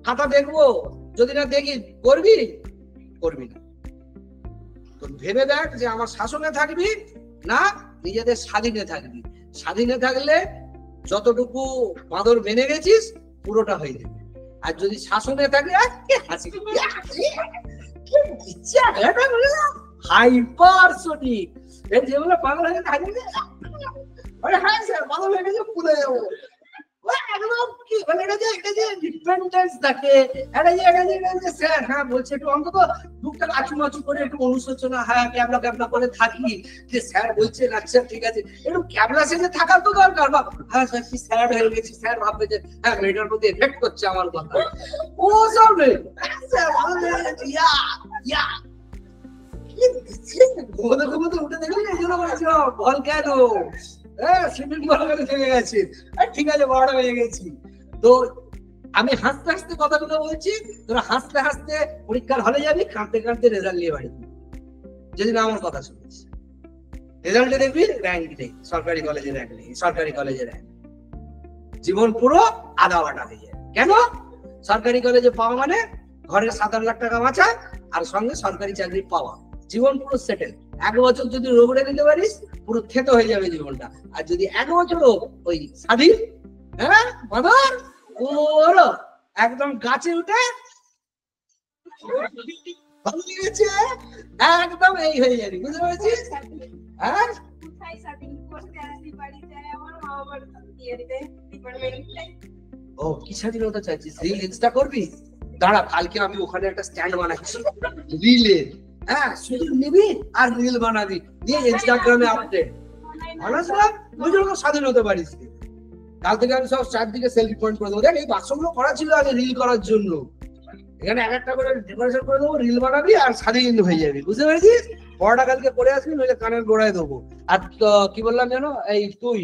খাতা দেখবো, যদি না দেখি করবি? করবি না। তো ভেবে দেখ যে আমার শাসনে থাকবি না নিজেদের স্বাধীনে থাকবি। স্বাধীনে থাকলে যতটুকু বাঁদর মেনে গেছিস পুরোটা হয়ে যাবে, আর যদি শাসনে থাকে হাইপারসোনিক, যেগুলো পাগল হয়ে থাকে, হ্যাঁ স্যার পাগল হয়ে গেছে, পুড়ে যাবো, একদম কি মানে এটা যে ডিপেন্ডেন্স থাকে, এটা যে স্যার হ্যাঁ বলছে একটু অন্তত বুকটা আচুমাচু করে একটু অনুশোচনা, হ্যাঁ ক্যাবলা করে থাকি যে স্যার বলছেন আচ্ছা ঠিক আছে, একটু ক্যাবলা সেজে থাকার তো দরকার। বা হ্যাঁ স্যার কি স্যার হয়ে গেছি, স্যার ভাববে যে হ্যাঁ মেয়েটার প্রতি এফেক্ট করছে আমার কথা, ও সব নেই। স্যার ইয়া ইয়া ঘুমোতে উঠে দেখলি এই জন্য বলেছিল বল কেন, হ্যাঁ সুইমিং বল কেন থেকে গেছে, ঠিক আছে বড় হয়ে গেছি। তো আমি হাসতে হাসতে কথাগুলো বলছি, তোরা হাসতে হাসতে পরীক্ষার হলে যাবি, কাঁদতে কাঁদতে রেজাল্ট নিয়ে বাড়ি যদি না আমার কথা শুনিস। রেজাল্টে দেখবি র্যাঙ্ক নেই, সরকারি কলেজে র্যাঙ্ক নেই, সরকারি কলেজে র্যাঙ্ক, জীবন পুরো আধা বাটা হয়ে যায়। কেন? সরকারি কলেজে পাওয়া মানে ঘরের 7-8 লাখ টাকা বাঁচা আর সঙ্গে সরকারি চাকরি পাওয়া, জীবন পুরো সেটেল। 1 বছর যদি রোগড়ে নিতে পারিস পুরো থেতো হয়ে যাবে জীবনটা। আর যদি 1 বছর ওই স্বাধীন, হ্যাঁ মাদার পুরো একদম গাছে উঠে ভালো লেগেছে একদম এই হয়ে যাবি, বুঝতে পেরেছিস? হ্যাঁ ও কি স্বাধীনতা চাইছিস? রিল ইনস্টা করবি? দাঁড়া কালকে আমি ওখানে একটা স্ট্যান্ড বানাচ্ছি রিলের, হ্যাঁ শুধু নিবি আর রিল বানাবি, দিয়ে ইনস্টাগ্রামে আপডেট মানুষরা বুঝলো স্বাধীন হতে পারিস। কাল থেকে আমি সব চারদিকে সেলফি পয়েন্ট করে দেবো। দেখ এই বাক্সগুলো করা ছিল আগে রিল করার জন্য, এখানে এক একটা করে ডেকোরেশন করে দেবো, রিল বানাবি আর স্বাধীন হয়ে যাবি, বুঝতে পেরেছিস? পড়াটা কালকে করে আসবি, নইলে কানের গোড়ায় দেবো। আর কি বললাম জানো, এই তুই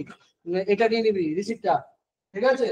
এটা নিয়ে নিবি রিসিপ্টটা, ঠিক আছে?